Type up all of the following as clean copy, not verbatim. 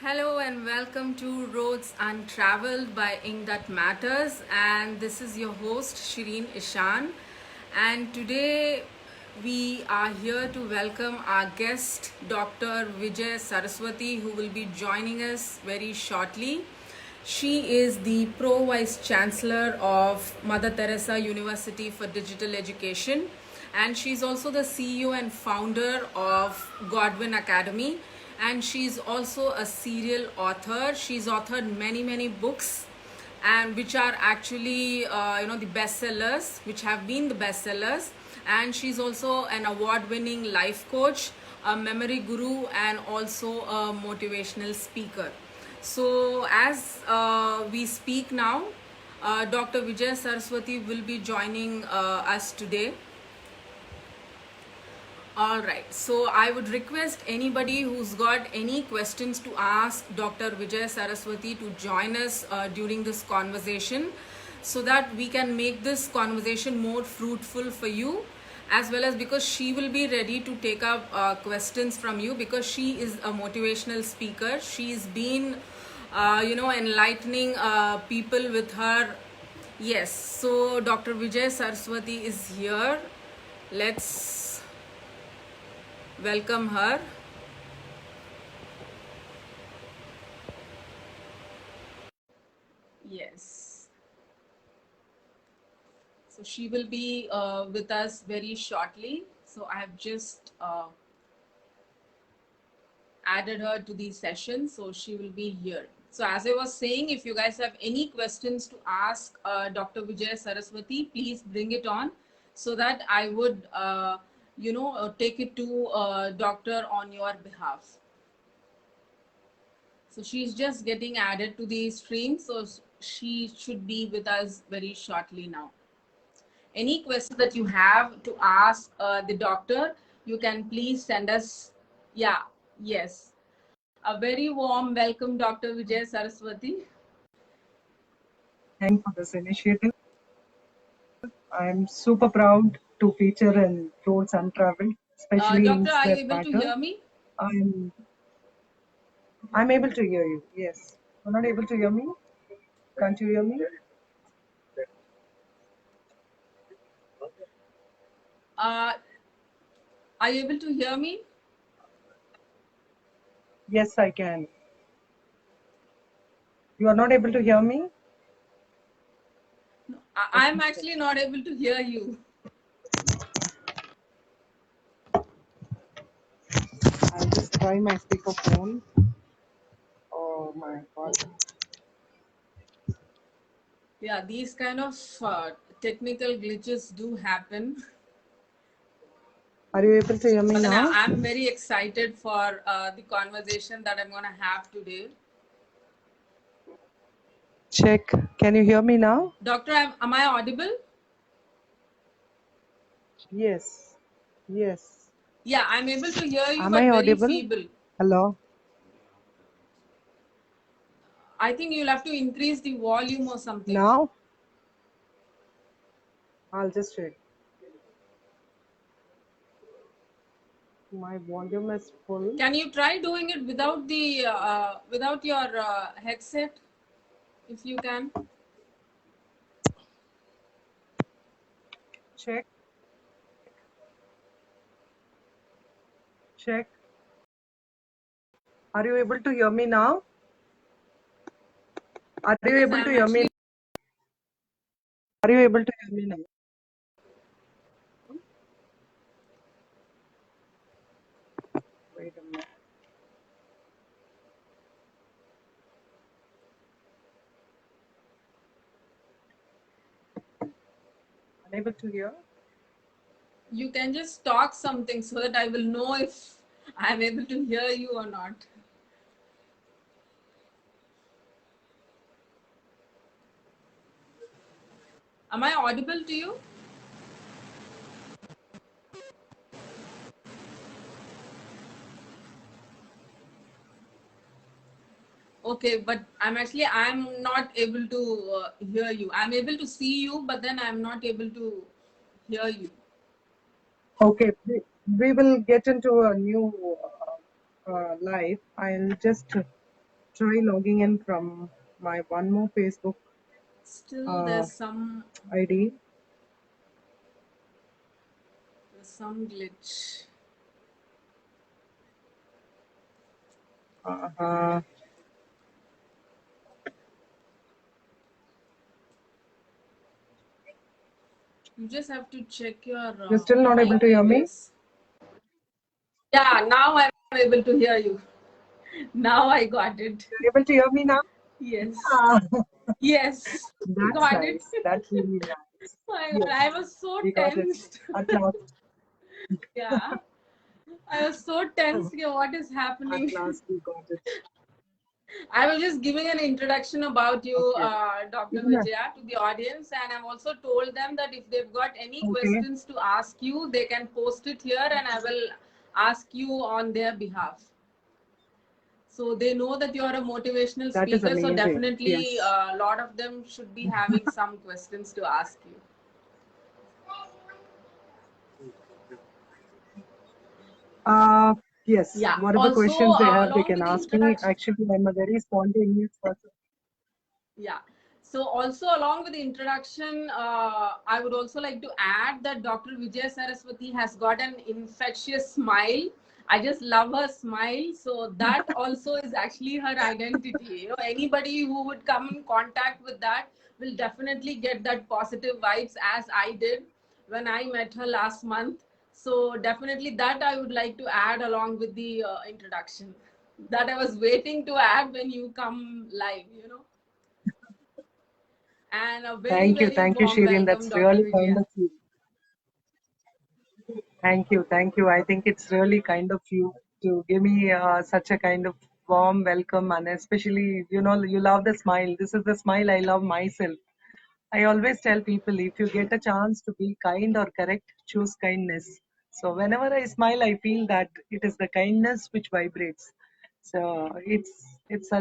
Hello and welcome to Roads Untraveled by Ink That Matters, and this is your host Shireen Ishan. And today we are here to welcome our guest Dr. Vijay Saraswati, who will be joining us very shortly. She is the Pro Vice Chancellor of Mother Teresa University for Digital Education, and she's also the CEO and founder of Godwin Academy, and she's also a serial author. She's authored many books, and which are actually the bestsellers, which have been the bestsellers. And she's also an award-winning life coach, a memory guru, and also a motivational speaker. So as we speak now, Dr. Vijay Saraswati will be joining us today. All right. So I would request anybody who's got any questions to ask Dr. Vijay Saraswati to join us during this conversation, so that we can make this conversation more fruitful for you, as well as because she will be ready to take up questions from you, because she is a motivational speaker. She's been enlightening people with her. Yes. So Dr. Vijay Saraswati is here. Let's welcome her. Yes. So she will be with us very shortly. So I have just added her to the session. So she will be here. So as I was saying, if you guys have any questions to ask Dr. Vijay Saraswati, please bring it on, so that I would, take it to doctor on your behalf. So she's just getting added to the stream. So she should be with us very shortly now. Any questions that you have to ask the doctor, you can please send us. Yeah, yes. A very warm welcome, Dr. Vijay Saraswati. Thank you for this initiative. I'm super proud to feature in Roads Untraveled, especially Doctor, Inks are you That able to Matter. hear me? I'm I'm able to hear you. Yes. You're not able to hear me? Can't you hear me? Uh, are you able to hear me? Yes, I can. You are not able to hear me? Let I'm me check. actually not able to hear you. I'll just try my speakerphone. Oh my god. Yeah, these kind of technical glitches do happen. Are you able to hear me But then now? I'm very excited for the conversation that I'm going to have today. Check. Can you hear me now? Doctor, am I audible? Yes. Yes. Yeah, I'm able to hear you, Am but I very audible? feeble. Hello? I think you'll have to increase the volume or something. Now? I'll just check. My volume is full. Can you try doing it without your headset, if you can? Check. Check. Are you able to hear me now? Are you Because able to I'm hear me? actually Are you able to hear me now? Wait a minute. Unable to hear? you can just talk something so that I will know if I'm able to hear you or not. Am I audible to you? Okay, but I'm not able to hear you. I'm able to see you, but then I'm not able to hear you. Okay, we will get into a new live. I'll just try logging in from my one more Facebook Still, there's some ID. glitch. Uh, You just have to check your you're still not able mic, to I hear me? guess. Yeah, now I'm able to hear you. Now I got it. You're able to hear me now? Yes. Ah, Yes. that's Got it. nice. That's really nice. My God, Yes, I was so we got it tensed. at last. Yeah. I was so tense. Yeah, what is At happening? last, we got it. I was just giving an introduction about you, Okay. Dr. Yeah. Vijaya, to the audience, and I've also told them that if they've got any Okay. questions to ask you, they can post it here, and I will ask you on their behalf. So they know that you are a motivational That is speaker, so amazing. definitely Yes. a lot of them should be having some questions to ask you. Yes. Yeah. Whatever Also, questions they have, they along can with the ask me. introduction, Actually, I'm a very spontaneous person. yeah. So also along with the introduction, I would also like to add that Dr. Vijay Saraswati has got an infectious smile. I just love her smile. So that also is actually her identity. You know, anybody who would come in contact with that will definitely get that positive vibes as I did when I met her last month. So definitely that I would like to add along with the introduction that I was waiting to add when you come live, you know. And a very, very Thank you, warm Shirin. welcome, That's Dr. really kind Vijaya. of you. Thank you. I think it's really kind of you to give me such a kind of warm welcome, and especially, you love the smile. This is the smile I love myself. I always tell people if you get a chance to be kind or correct, choose kindness. So whenever I smile, I feel that it is the kindness which vibrates. So it's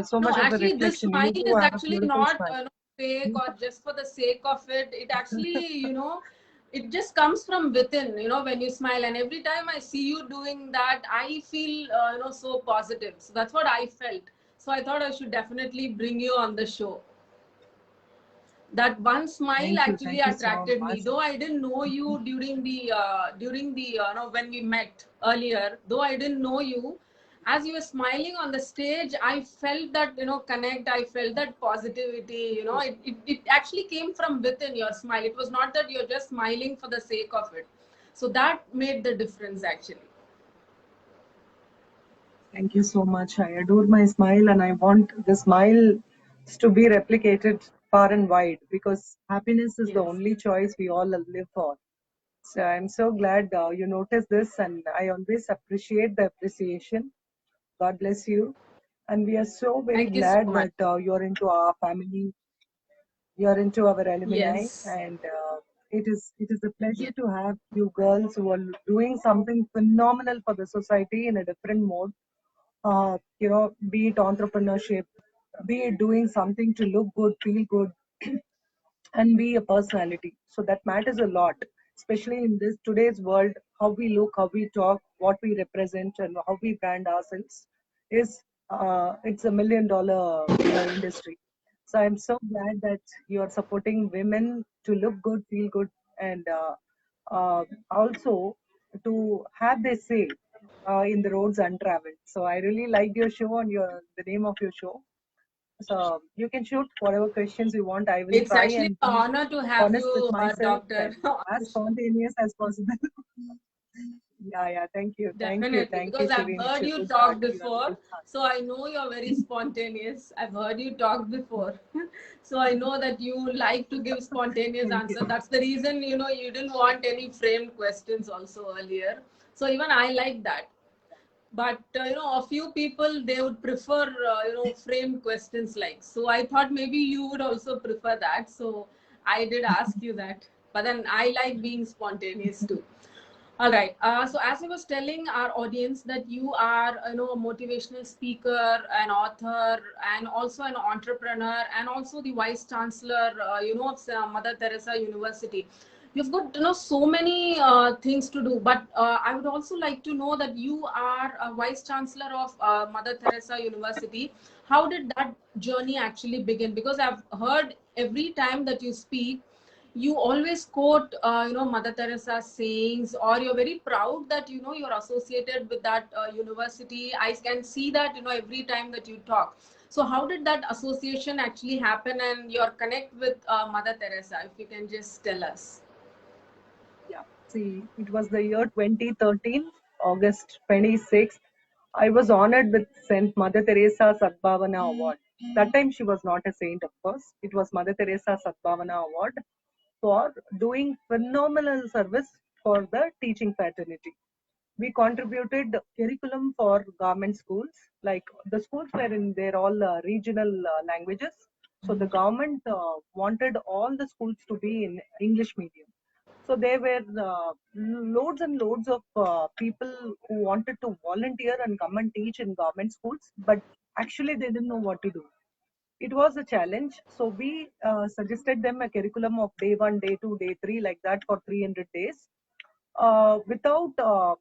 so No, much of a actually, this reflection. You smile do is have a actually beautiful not smile. fake or just for the sake of it. It actually, it just comes from within, when you smile. And every time I see you doing that, I feel, so positive. So that's what I felt. So I thought I should definitely bring you on the show. That one smile actually Thank you so attracted me, much. though I didn't know you during the when we met earlier. Though I didn't know you, as you were smiling on the stage, I felt that connect. I felt that positivity. It actually came from within your smile. It was not that you're just smiling for the sake of it. So that made the difference actually. Thank you so much. I adore my smile and I want the smile to be replicated far and wide because happiness is the Yes. only choice we all live for. So I'm so glad you noticed this and I always appreciate the appreciation. God bless you. And we are so very Thank you so glad much. that you're into our family, you're into our alumni, Yes. and it is a pleasure Yes. to have you girls who are doing something phenomenal for the society in a different mode. Be it entrepreneurship, be it doing something to look good, feel good, and be a personality. So that matters a lot, especially in this today's world. How we look, how we talk, what we represent, and how we brand ourselves is it's $1 million industry. So I'm so glad that you are supporting women to look good, feel good, and also to have their say in the roads untraveled. So I really liked your show and the name of your show. So you can shoot whatever questions you want. I will It's try actually and an be honor to have honest with you, myself Doctor, and on as the show. spontaneous as possible. Yeah. Definitely, Thank you, because I've Shirin. It's heard a you good talk heart. You have a before, good heart. so I know you're very spontaneous. I've heard you talk before, so I know that you like to give spontaneous Thank you. answer. That's the reason you didn't want any framed questions also earlier. So even I like that. But a few people they would prefer framed questions like. So I thought maybe you would also prefer that. So I did ask you that. But then I like being spontaneous too. All right. So as I was telling our audience that you are, a motivational speaker, an author, and also an entrepreneur, and also the vice chancellor, of Mother Teresa University. you've got so many things to do, but I would also like to know that you are a vice chancellor of Mother Teresa University. How did that journey actually begin? Because I've heard every time that you speak, you always quote Mother Teresa sayings, or you're very proud that you're associated with that university. I can see that every time that you talk. So how did that association actually happen, and your connect with Mother Teresa, if you can just tell us? Yeah. See, it was the year 2013, August 26th. I was honored with Saint Mother Teresa Sadbhavana Award. That time she was not a saint, of course. It was Mother Teresa Sadbhavana Award for doing phenomenal service for the teaching fraternity. We contributed curriculum for government schools. Like the schools were in their all regional languages. So the government wanted all the schools to be in English medium. So there were loads and loads of people who wanted to volunteer and come and teach in government schools, but actually they didn't know what to do. It was a challenge. So we suggested them a curriculum of day one, day two, day three, like that for 300 days, without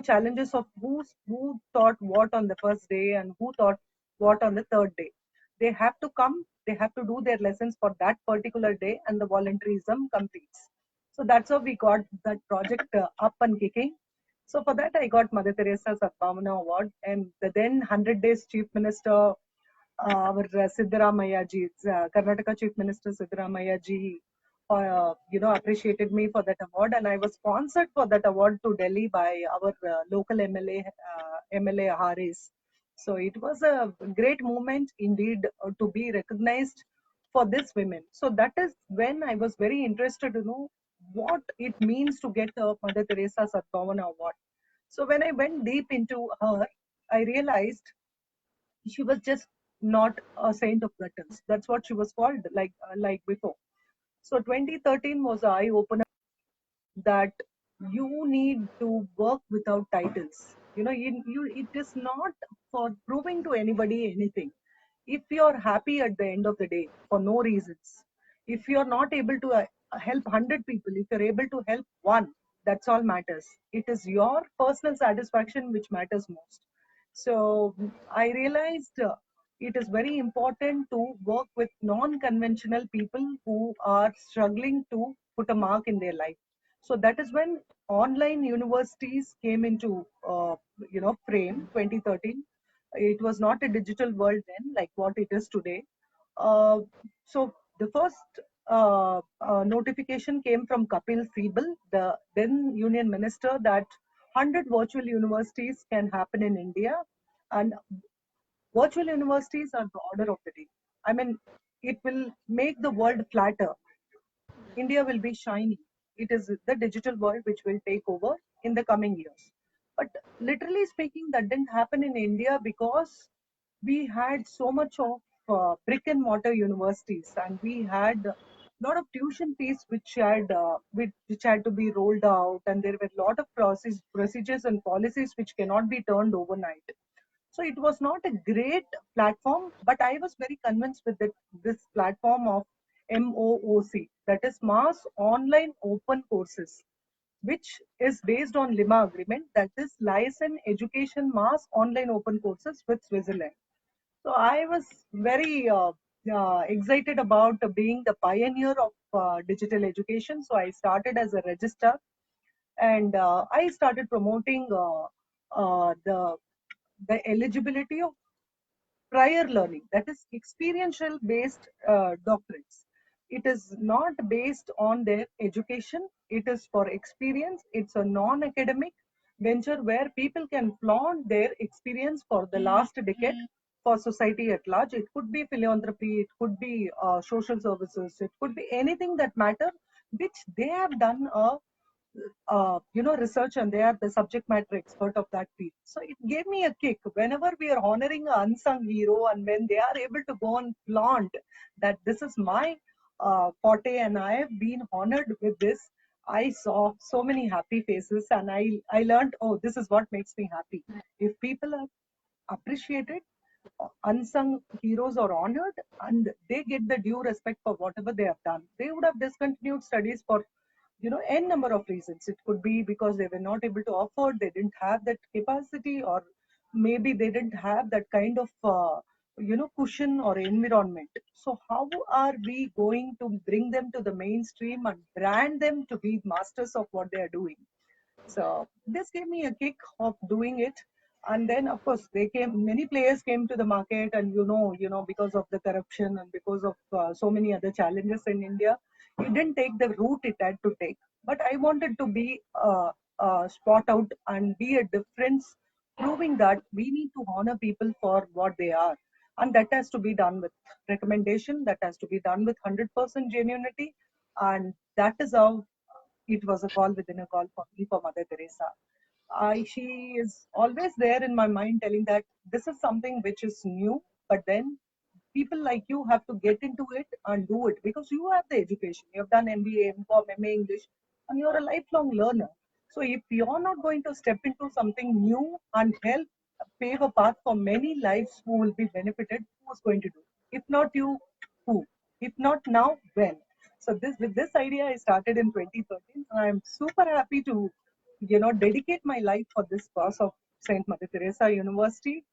challenges of who taught what on the first day and who taught what on the third day. They have to come, they have to do their lessons for that particular day, and the volunteerism completes. So that's how we got that project up and kicking. So for that, I got Mother Teresa Sadbhavana Award, and the then 100 Days Chief Minister, our Siddaramaiah ji, Karnataka Chief Minister Siddaramaiah ji, appreciated me for that award, and I was sponsored for that award to Delhi by our local MLA Haris. So it was a great moment indeed to be recognized for this women. So that is when I was very interested to know what it means to get a Mother Teresa Sadbhavana Award. So when I went deep into her, I realized she was just not a saint of Britons. That's what she was called, like before. So 2013 was an eye opener that you need to work without titles. It is not for proving to anybody anything. If you're happy at the end of the day for no reasons, if you're not able to help 100 people, if you're able to help one, that's all matters. It is your personal satisfaction which matters most. So I realized it is very important to work with non-conventional people who are struggling to put a mark in their life. So that is when online universities came into frame. 2013. It was not a digital world then like what it is today. So the first notification came from Kapil Sibal, the then union minister, that 100 virtual universities can happen in India, and virtual universities are the order of the day. I mean, it will make the world flatter. India will be shining. It is the digital world which will take over in the coming years. But literally speaking, that didn't happen in India because we had so much of brick and mortar universities, and we had a lot of tuition fees which had to be rolled out, and there were a lot of procedures and policies which cannot be turned overnight. So it was not a great platform, but I was very convinced with this platform of MOOC, that is Mass Online Open Courses, which is based on LIMA agreement, that is License Education Mass Online Open Courses with Switzerland. So I was very excited about being the pioneer of digital education. So I started as a registrar, and I started promoting the eligibility of prior learning, that is experiential based doctorates. It is not based on their education, it is for experience. It's a non academic venture where people can flaunt their experience for the last decade for society at large. It could be philanthropy, it could be social services, it could be anything that matter which they have done a research, and they are the subject matter expert of that field. So it gave me a kick whenever we are honoring an unsung hero, and when they are able to go and flaunt that this is my forte and I have been honored with this. I saw so many happy faces, and I learned, oh, this is what makes me happy. If people are appreciated, unsung heroes are honored, and they get the due respect for whatever they have done. They would have discontinued studies for n number of reasons. It could be because they were not able to afford, they didn't have that capacity, or maybe they didn't have that kind of cushion or environment. So how are we going to bring them to the mainstream and brand them to be masters of what they are doing? So this gave me a kick of doing it. And then of course many players came to the market, and because of the corruption and because of so many other challenges in India, it didn't take the route it had to take. But I wanted to be spot out and be a difference, proving that we need to honor people for what they are. And that has to be done with recommendation, that has to be done with 100% genuinity. And that is how it was a call within a call for me, for Mother Teresa. She is always there in my mind, telling that this is something which is new, but then people like you have to get into it and do it, because you have the education. You have done MBA, MCOM, MA English, and you're a lifelong learner. So if you're not going to step into something new and help pave a path for many lives who will be benefited, who's going to do? If not you, who? If not now, when? So this with this idea I started in 2013. I'm super happy to dedicate my life for this cause of Saint Mother Teresa University,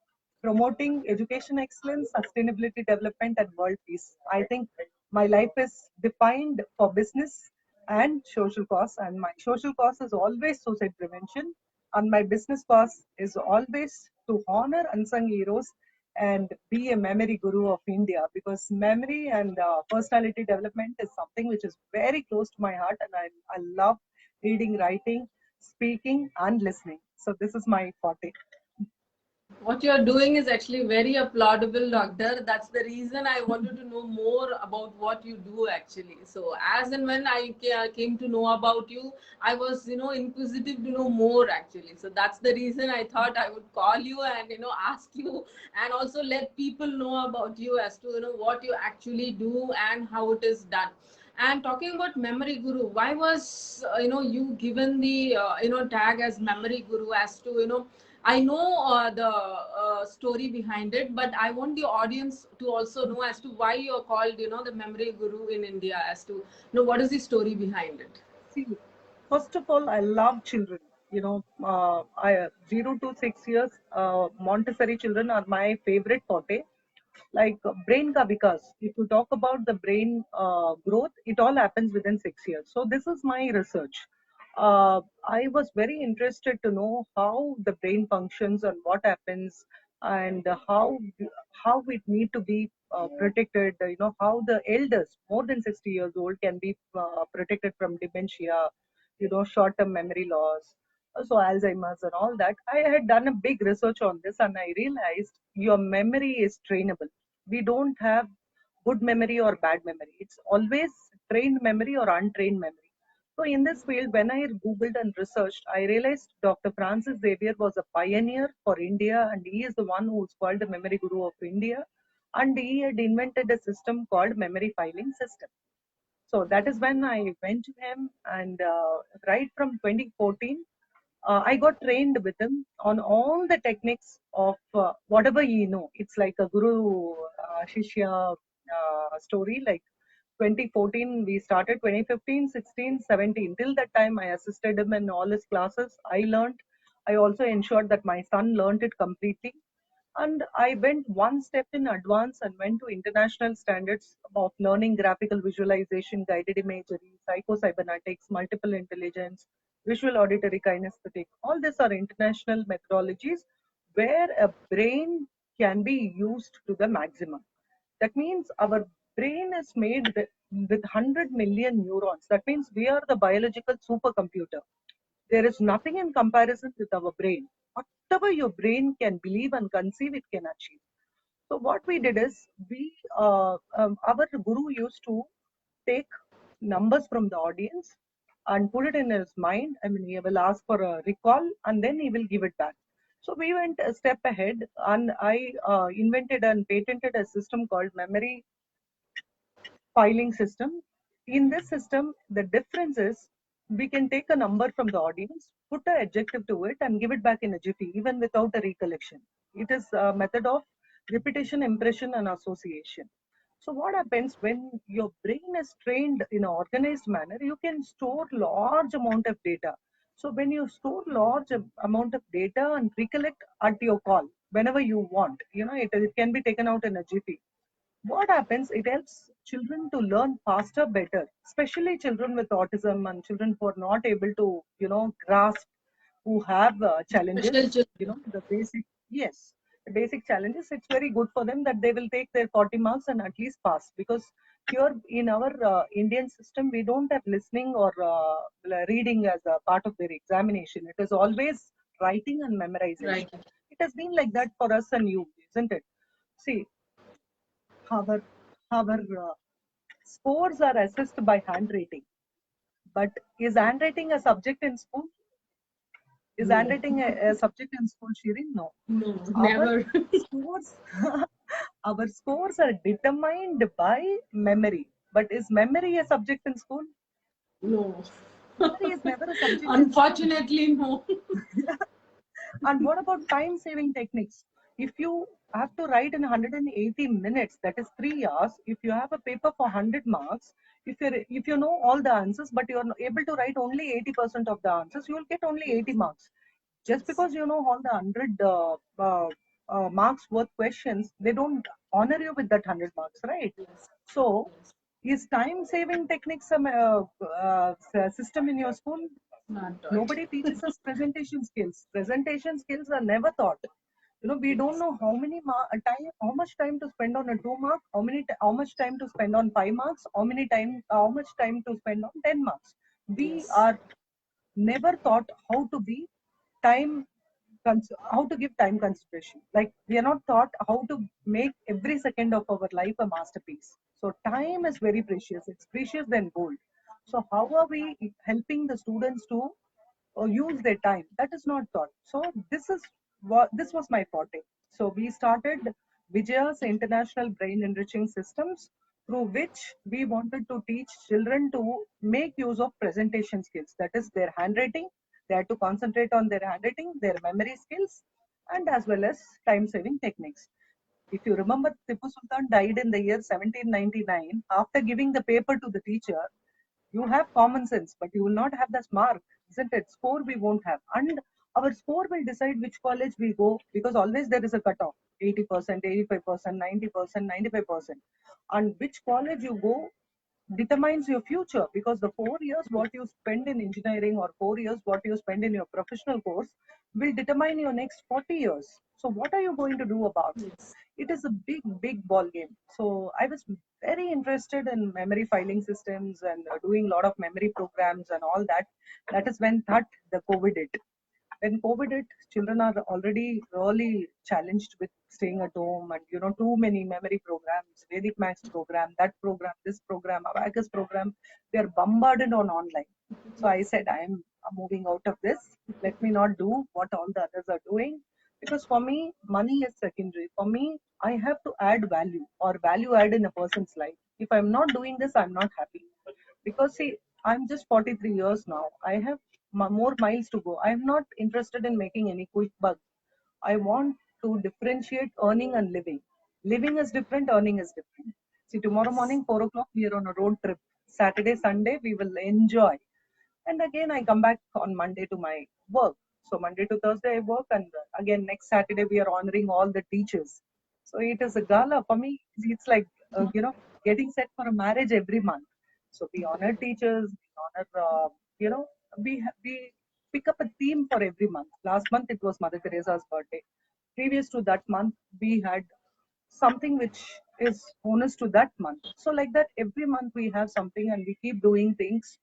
promoting education excellence, sustainability development, and world peace. I think my life is defined for business and social cause, and my social cause is always suicide prevention, and my business cause is always to honor unsung heroes and be a memory guru of India, because memory and personality development is something which is very close to my heart, and I love reading, writing, speaking, and listening. So this is my forte. What you're doing is actually very applaudable, doctor. That's the reason I wanted to know more about what you do actually. So as and when I came to know about you, I was, inquisitive to know more actually. So that's the reason I thought I would call you and, ask you, and also let people know about you as to, what you actually do and how it is done. And talking about memory guru, why was, you given the, tag as memory guru? As to, I know the story behind it, but I want the audience to also know as to why you're called, the memory guru in India. As to, what is the story behind it? See, first of all, I love children. I 0 to 6 years, Montessori children are my favorite forte. Like brain ka vikas. If you talk about the brain growth, it all happens within 6 years. So this is my research. I was very interested to know how the brain functions and what happens, and how it need to be protected. How the elders more than 60 years old can be protected from dementia, short-term memory loss, so Alzheimer's and all that. I had done a big research on this, and I realized your memory is trainable. We don't have good memory or bad memory. It's always trained memory or untrained memory. So in this field, when I Googled and researched, I realized Dr. Francis Xavier was a pioneer for India, and he is the one who's called the memory guru of India. And he had invented a system called memory filing system. So that is when I went to him, and right from 2014, I got trained with him on all the techniques of whatever he know. It's like a guru shishya story. Like 2014, we started 2015, 16, 17. Till that time, I assisted him in all his classes. I learned. I also ensured that my son learned it completely. And I went one step in advance and went to international standards of learning graphical visualization, guided imagery, psycho-cybernetics, multiple intelligence, visual auditory kinesthetic. All these are international methodologies where a brain can be used to the maximum. That means our brain is made with 100 million neurons. That means we are the biological supercomputer. There is nothing in comparison with our brain. Whatever your brain can believe and conceive, it can achieve. So what we did is our guru used to take numbers from the audience and put it in his mind. I mean, he will ask for a recall and then he will give it back. So we went a step ahead, and I invented and patented a system called memory filing system. In this system, the difference is we can take a number from the audience, put an adjective to it, and give it back in a jiffy, even without a recollection. It is a method of repetition, impression, and association. So what happens when your brain is trained in an organized manner, you can store large amount of data. So when you store large amount of data and recollect at your call whenever you want, it can be taken out in a jiffy. What happens, it helps children to learn faster, better, especially children with autism and children who are not able to grasp, who have challenges, Special children. the basic, yes, the basic challenges. It's very good for them that they will take their 40 marks and at least pass, because here in our Indian system we don't have listening or reading as a part of their examination. It is always writing and Right. memorization. It has been like that for us and you, isn't it? See, our scores are assessed by handwriting, but is handwriting a subject in school? Is No. handwriting a subject in school, Shirin? No. No, Our never. scores, our scores are determined by memory. But is memory a subject in school? No. Memory is never a subject in school. Unfortunately, no. And what about time saving techniques? If you have to write in 180 minutes, that is 3 hours, if you have a paper for 100 marks, if you know all the answers, but you are able to write only 80% of the answers, you will get only 80 marks. Just because you know all the 100 marks worth questions, they don't honor you with that 100 marks, right? Yes. So, Yes. is time saving techniques a system in your school? Not taught. Nobody teaches us presentation skills. Presentation skills are never taught. We don't Yes. know how much time to spend on a 2 mark, how much time to spend on 5 marks, how much time to spend on 10 marks. We Yes. are never taught how to be time how to give time consideration. Like, we are not taught how to make every second of our life a masterpiece. So time is very precious. It's precious than gold. So how are we helping the students to use their time? That is not taught. So this was my forte. So we started Vijaya's International Brain Enriching Systems, through which we wanted to teach children to make use of presentation skills. That is their handwriting. They had to concentrate on their handwriting, their memory skills, and as well as time saving techniques. If you remember, Tipu Sultan died in the year 1799. After giving the paper to the teacher, you have common sense, but you will not have the mark, isn't it? Score we won't have. And our score will decide which college we go, because always there is a cutoff: 80%, 85%, 90%, 95%. And which college you go determines your future, because the 4 years what you spend in engineering, or 4 years what you spend in your professional course, will determine your next 40 years. So what are you going to do about it? Yes. It is a big, big ball game. So I was very interested in memory filing systems and doing a lot of memory programs and all that. That is when that the COVID hit. When COVID hit, children are already really challenged with staying at home, and too many memory programs, Vedic Max program, that program, this program, Abacus program. They are bombarded on online. So I said, I'm moving out of this. Let me not do what all the others are doing, because for me, money is secondary. For me, I have to add value, or value add in a person's life. If I'm not doing this, I'm not happy. Because see, I'm just 43 years now. I have more miles to go. I'm not interested in making any quick buck. I want to differentiate earning and living. Living is different, earning is different. See, tomorrow Yes. morning, 4 o'clock, we are on a road trip. Saturday, Sunday, we will enjoy. And again, I come back on Monday to my work. So Monday to Thursday, I work. And again, next Saturday, we are honoring all the teachers. So it is a gala. For me, it's like, getting set for a marriage every month. So we honor teachers, we honor, you know, we pick up a theme for every month. Last month, it was Mother Teresa's birthday. Previous to that month, we had something which is bonus to that month. So like that, every month we have something, and we keep doing things.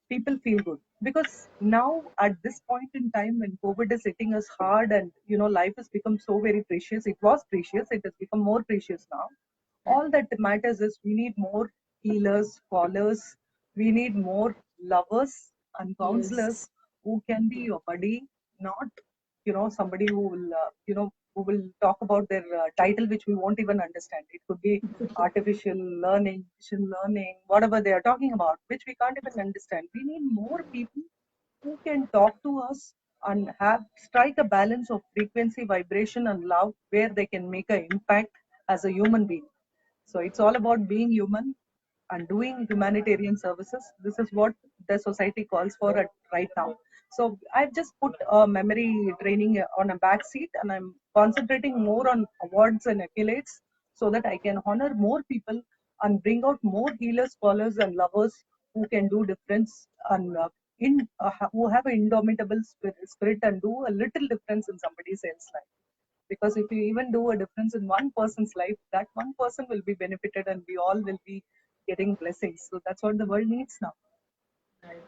People feel good, because now at this point in time when COVID is hitting us hard, and life has become so very precious. It was precious, it has become more precious now. All that matters is we need more healers, scholars. We need more lovers and counselors Yes. who can be your buddy, not somebody who will who will talk about their title which we won't even understand. It could be artificial learning, machine learning, whatever they are talking about, which we can't even understand. We need more people who can talk to us, and have strike a balance of frequency, vibration, and love where they can make an impact as a human being. So it's all about being human and doing humanitarian services. This is what the society calls for at right now. So I've just put memory training on a back seat, and I'm concentrating more on awards and accolades so that I can honor more people and bring out more healers, scholars, and lovers who can do difference and who have an indomitable spirit and do a little difference in somebody else's life. Because if you even do a difference in one person's life, that one person will be benefited and we all will be getting blessings. So that's what the world needs now. Right.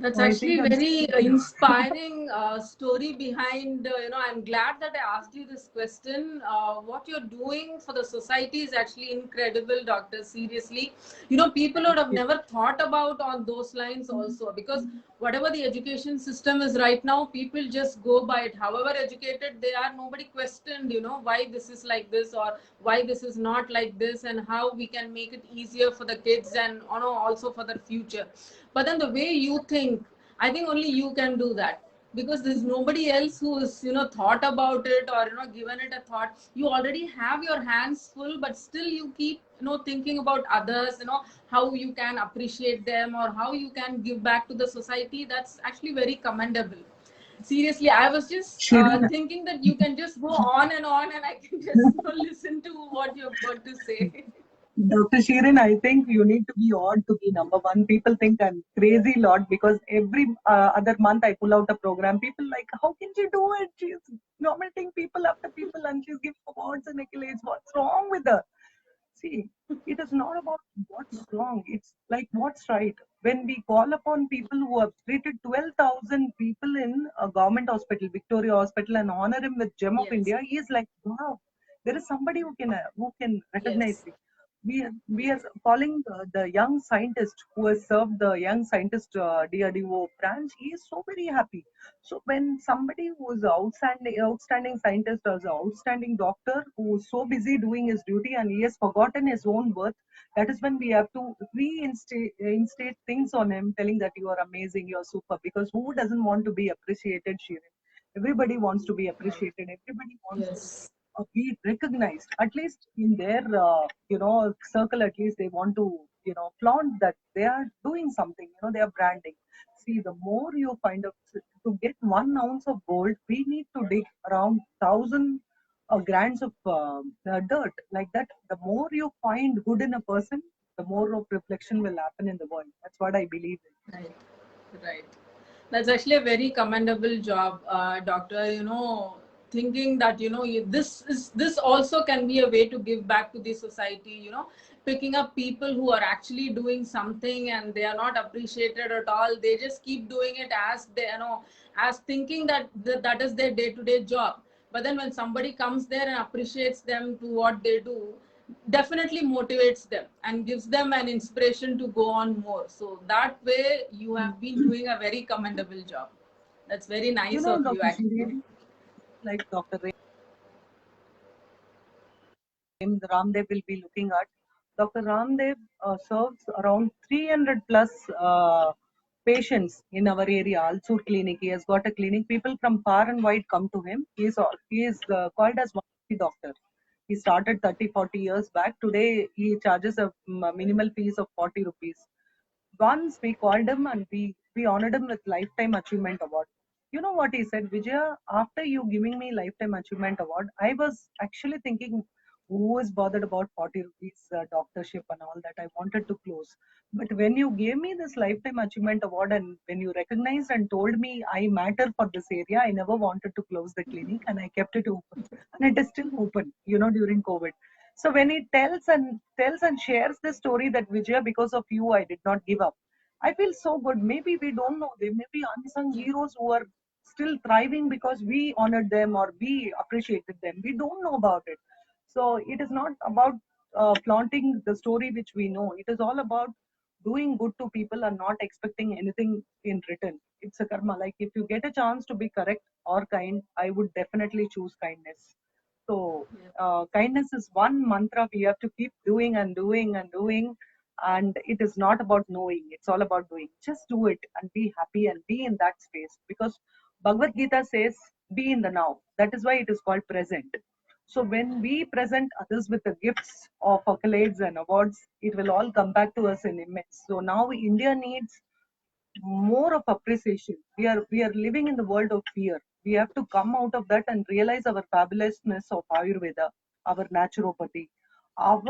That's So I think actually I'm very speaking. inspiring story behind. I'm glad that I asked you this question. What you're doing for the society is actually incredible, doctor. Seriously, people would have never thought about on those lines also, because whatever the education system is right now, people just go by it. However educated they are, nobody questioned, why this is like this or why this is not like this, and how we can make it easier for the kids and also for the future. But then the way you think, I think only you can do that, because there's nobody else who is thought about it or given it a thought. You already have your hands full, but still you keep thinking about others, how you can appreciate them or how you can give back to the society. That's actually very commendable. Seriously, I was just Shirin, thinking that you can just go on and I can just listen to what you're about to say. Dr. Shirin, I think you need to be odd to be number one. People think I'm crazy lot because every other month I pull out a program. People like, how can she do it? She's nominating people after people and she's giving awards and accolades. What's wrong with her? See, it is not about what's wrong. It's like what's right. When we call upon people who have treated 12,000 people in a government hospital, Victoria Hospital, and honor him with Gem of Yes, India, he is like, wow, there is somebody who can recognize yes, me. We are calling the young scientist who has served the young scientist DRDO branch. He is so very happy. So when somebody who is outstanding scientist or an outstanding doctor who is so busy doing his duty and he has forgotten his own worth, that is when we have to reinstate things on him, telling that you are amazing, you are super. Because who doesn't want to be appreciated, Shirin? Everybody wants to be right, appreciated. Everybody wants to yes. be recognized. At least in their circle, at least they want to flaunt that they are doing something. They are branding. See, the more you find out to get 1 ounce of gold, we need to dig around 1,000 grams of dirt. Like that, the more you find good in a person, the more of reflection will happen in the world. That's what I believe in. Right, right. That's actually a very commendable job, doctor. Thinking that this also can be a way to give back to the society. Picking up people who are actually doing something and they are not appreciated at all. They just keep doing it as they as thinking that that is their day-to-day job. But then when somebody comes there and appreciates them to what they do, definitely motivates them and gives them an inspiration to go on more. So that way you have been doing a very commendable job. That's very nice of you, Dr. actually. Shireen, like Dr. Ramdev will be looking at. Dr. Ramdev serves around 300 plus patients in our area, Alsur Clinic. He has got a clinic. People from far and wide come to him. He is called as one doctor. He started 30, 40 years back. Today, he charges a minimal fees of 40 rupees. Once we called him and we honored him with Lifetime Achievement Award. You know what he said, Vijaya? After you giving me Lifetime Achievement Award, I was actually thinking, who is bothered about 40 rupees doctorship and all that? I wanted to close. But when you gave me this Lifetime Achievement Award and when you recognized and told me I matter for this area, I never wanted to close the clinic and I kept it open. And it is still open, during COVID. So when he tells and shares the story that Vijaya, because of you, I did not give up. I feel so good. Maybe we don't know. There may be unsung heroes who are still thriving because we honored them or we appreciated them. We don't know about it. So it is not about flaunting the story which we know. It is all about doing good to people and not expecting anything in return. It's a karma. Like if you get a chance to be correct or kind, I would definitely choose kindness. So Yeah. kindness is one mantra we have to keep doing and doing and doing. And it is not about knowing, it's all about doing. Just do it and be happy and be in that space. Because Bhagavad Gita says, be in the now. That is why it is called present. So when we present others with the gifts of accolades and awards, it will all come back to us in immense. So now India needs more of appreciation. We are living in the world of fear. We have to come out of that and realize our fabulousness of Ayurveda, our naturopathy, our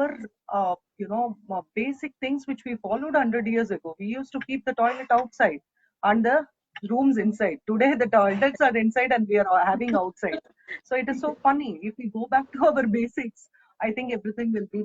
basic things which we followed 100 years ago. We used to keep the toilet outside and the rooms inside. Today the toilets are inside and we are having outside. So it is so funny. If we go back to our basics, I think everything will be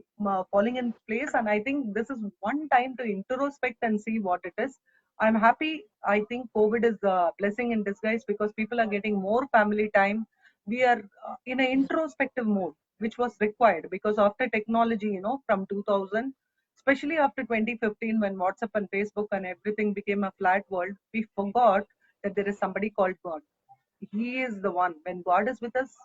falling in place. And I think this is one time to introspect and see what it is. I'm happy. I think COVID is a blessing in disguise because people are getting more family time. We are in an introspective mode, which was required because after technology, from 2000, especially after 2015, when WhatsApp and Facebook and everything became a flat world, we forgot that there is somebody called God. He is the one. When God is with us,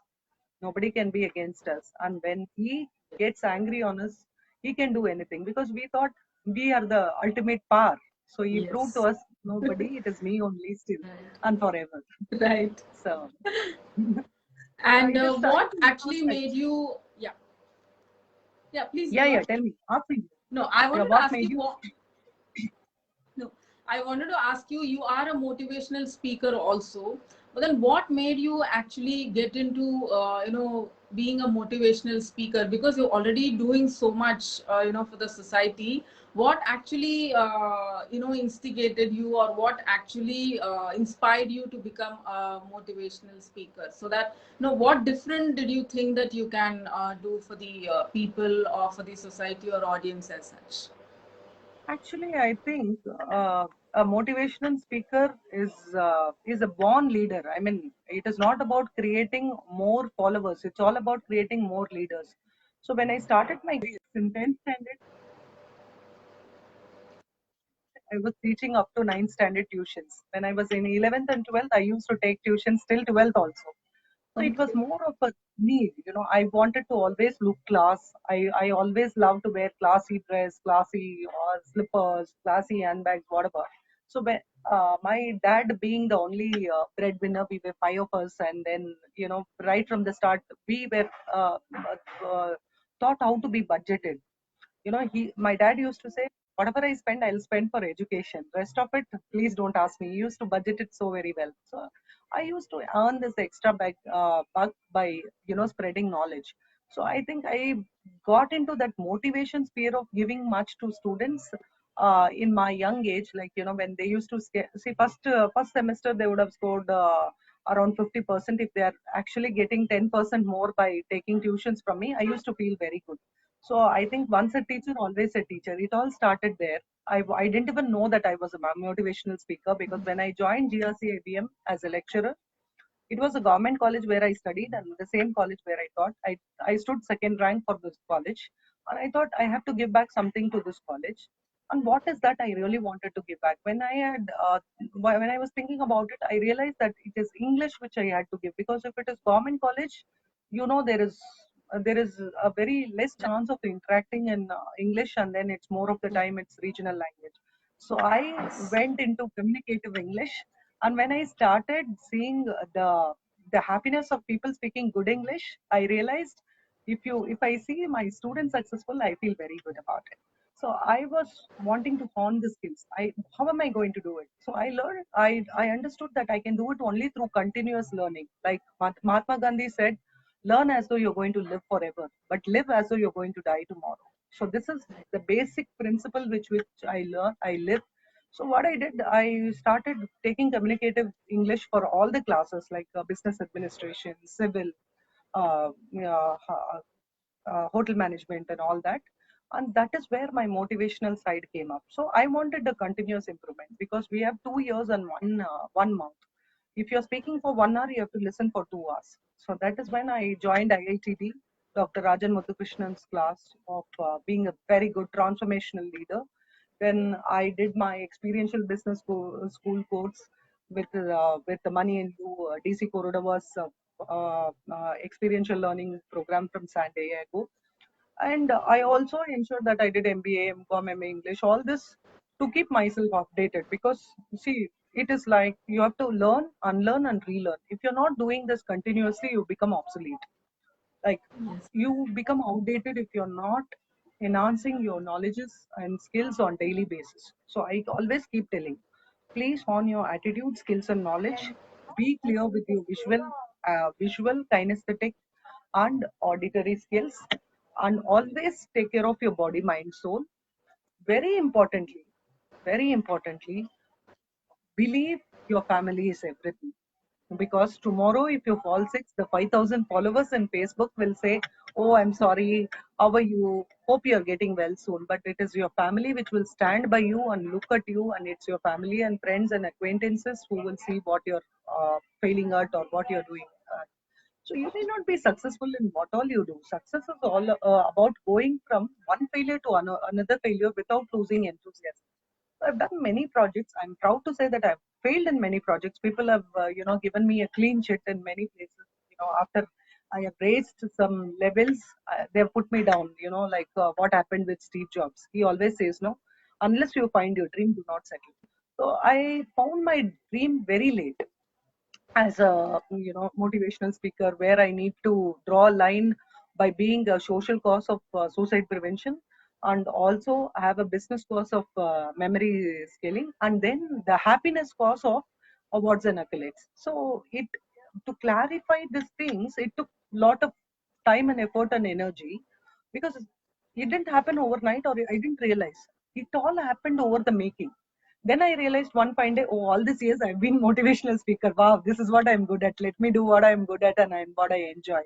nobody can be against us. And when He gets angry on us, He can do anything because we thought we are the ultimate power. So He proved to Yes. us, nobody, it is me only still and forever. Right. So And it is time what to actually introspect. made you, yeah, yeah, please Yeah, go yeah, on. tell me. Ask me. No, I Yeah, wanted to what ask made you you? what, no, I wanted to ask you, you are a motivational speaker also, but then what made you actually get into, being a motivational speaker? Because you're already doing so much, for the society. What actually, instigated you, or what actually inspired you to become a motivational speaker? So that, what different did you think that you can do for the people or for the society or audience as such? Actually, I think a motivational speaker is a born leader. I mean, it is not about creating more followers. It's all about creating more leaders. So when I started my career in 10th standard, I was teaching up to 9th standard tuitions. When I was in 11th and 12th, I used to take tuitions till 12th also. So it was Okay. more of a need. I wanted to always look class. I always loved to wear classy dress, classy slippers, classy handbags, whatever. So when my dad being the only breadwinner, we were five of us, and then right from the start, we were taught how to be budgeted. My dad used to say, whatever I spend, I'll spend for education. Rest of it, please don't ask me. He used to budget it so very well. So I used to earn this extra buck by spreading knowledge. So I think I got into that motivation sphere of giving much to students in my young age. Like when they used to see first semester, they would have scored around 50%. If they are actually getting 10% more by taking tuitions from me, I used to feel very good. So I think once a teacher, always a teacher. It all started there. I didn't even know that I was a motivational speaker because when I joined GRC IBM as a lecturer, it was a government college where I studied and the same college where I taught. I stood second rank for this college, and I thought I have to give back something to this college. And what is that I really wanted to give back? When I was thinking about it, I realized that it is English which I had to give because if it is government college, there is a very less chance of interacting in English, and then it's more of the time it's regional language. So I Yes. went into communicative English, and when I started seeing the happiness of people speaking good English, I realized if I see my students successful, I feel very good about it. So I was wanting to hone the skills. How am I going to do it? So I learned. I understood that I can do it only through continuous learning. Like Mahatma Gandhi said, learn as though you're going to live forever, but live as though you're going to die tomorrow. So this is the basic principle which I learn. I live. So what I did, I started taking communicative English for all the classes like business administration, civil, uh, uh, hotel management, and all that. And that is where my motivational side came up. So I wanted a continuous improvement because we have 2 years and one month. If you're speaking for 1 hour, you have to listen for 2 hours. So that is when I joined IITD, Dr. Rajan Muthukrishna's class of being a very good transformational leader. Then I did my experiential business school course with the Money and You DC Korodava's experiential learning program from San Diego. And I also ensured that I did MBA, MCOM, MA English, all this to keep myself updated because see, it is like you have to learn, unlearn, and relearn. If you're not doing this continuously, you become obsolete. Like, Yes. you become outdated if you're not enhancing your knowledges and skills on daily basis. So I always keep telling, please hone your attitude, skills, and knowledge. Be clear with your visual, kinesthetic, and auditory skills, and always take care of your body, mind, soul. Very importantly, very importantly, believe your family is everything. Because tomorrow, if you fall sick, the 5,000 followers in Facebook will say, "Oh, I'm sorry. How are you? Hope you're getting well soon." But it is your family which will stand by you and look at you, and it's your family and friends and acquaintances who will see what you're failing at or what you're doing. So you may not be successful in what all you do. Success is all about going from one failure to another failure without losing enthusiasm. I've done many projects. I'm proud to say that I've failed in many projects. People have, given me a clean sheet in many places. After I have raised some levels, they've put me down. Like what happened with Steve Jobs. He always says, "No, unless you find your dream, do not settle." So I found my dream very late as a motivational speaker, where I need to draw a line by being a social cause of suicide prevention, and also have a business cause of memory scaling, and then the happiness cause of awards and accolades. So it to clarify these things, it took lot of time and effort and energy, because it didn't happen overnight, or I didn't realize. It all happened over the making. Then I realized one fine day, oh, all these years I've been motivational speaker. Wow, this is what I'm good at. Let me do what I'm good at, and what I enjoy.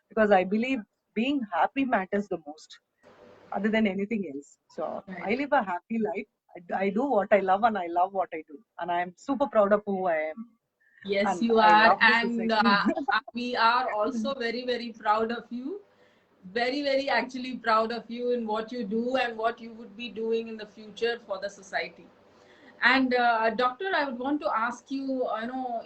Because I believe being happy matters the most, other than anything else. So Right. I live a happy life. I do what I love, and I love what I do. And I'm super proud of who I am. Yes, And you I are, love the and society. we are also very, very proud of you. Very, very actually proud of you in what you do and what you would be doing in the future for the society. And doctor, I would want to ask you,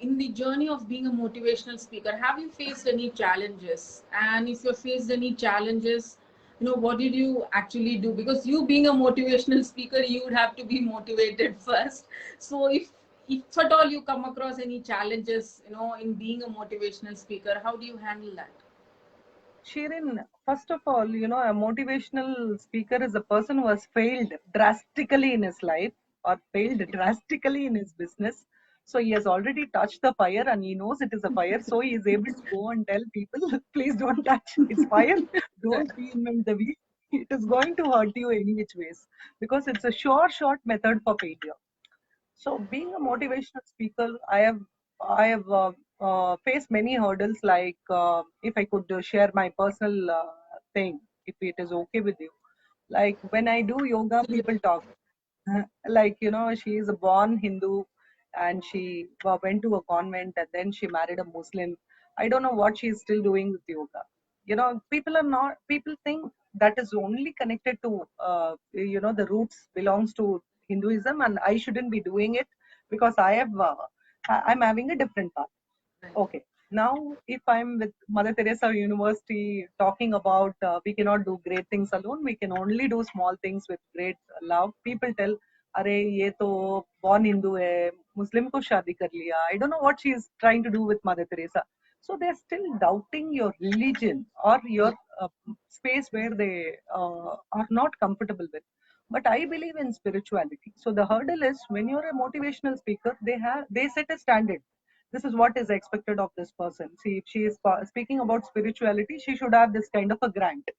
in the journey of being a motivational speaker, have you faced any challenges? And if you faced any challenges, what did you actually do? Because you being a motivational speaker, you would have to be motivated first. So if at all you come across any challenges, in being a motivational speaker, how do you handle that? Shirin, first of all, a motivational speaker is a person who has failed drastically in his life, or failed drastically in his business. So he has already touched the fire, and he knows it is a fire. So he is able to go and tell people, please don't touch. It's fire. Don't reinvent the wheel. It is going to hurt you any which ways, because it's a sure short method for failure. So being a motivational speaker, I have faced many hurdles. Like if I could share my personal thing, if it is okay with you. Like when I do yoga, people talk. Like she is a born Hindu, and she went to a convent, and then she married a Muslim. I don't know what she is still doing with yoga. People think that is only connected to the roots belongs to Hinduism, and I shouldn't be doing it, because I'm having a different path. Okay. Now, if I'm with Mother Teresa University talking about we cannot do great things alone, we can only do small things with great love. People tell, "Arey, ye to born Hindu hai, Muslim ko shadi kar liya." I don't know what she is trying to do with Mother Teresa. So they're still doubting your religion, or your space where they are not comfortable with. But I believe in spirituality. So the hurdle is, when you're a motivational speaker, they set a standard. This is what is expected of this person. See, if she is speaking about spirituality, she should have this kind of a grant.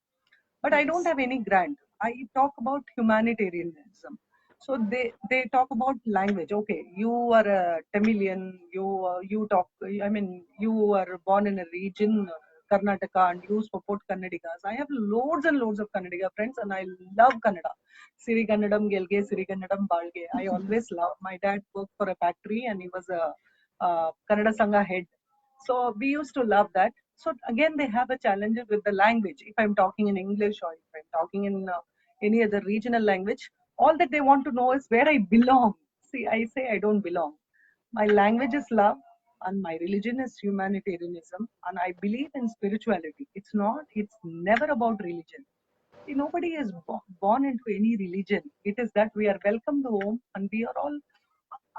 But I don't Yes. have any grant. I talk about humanitarianism. So they talk about language. Okay, you are a Tamilian. You talk. I mean, you are born in a region, Karnataka, and you support Kannadigas. I have loads and loads of Kannadiga friends, and I love Kannada. Siri Kannadam Gelge, Siri Kannadam Balge. I always love. My dad worked for a factory, and he was a Kannada Sangha head. So we used to love that. So again, they have a challenge with the language. If I'm talking in English, or if I'm talking in any other regional language, all that they want to know is where I belong. See, I say I don't belong. My language is love, and my religion is humanitarianism, and I believe in spirituality. It's never about religion. See, nobody is born into any religion. It is that we are welcomed home, and we are all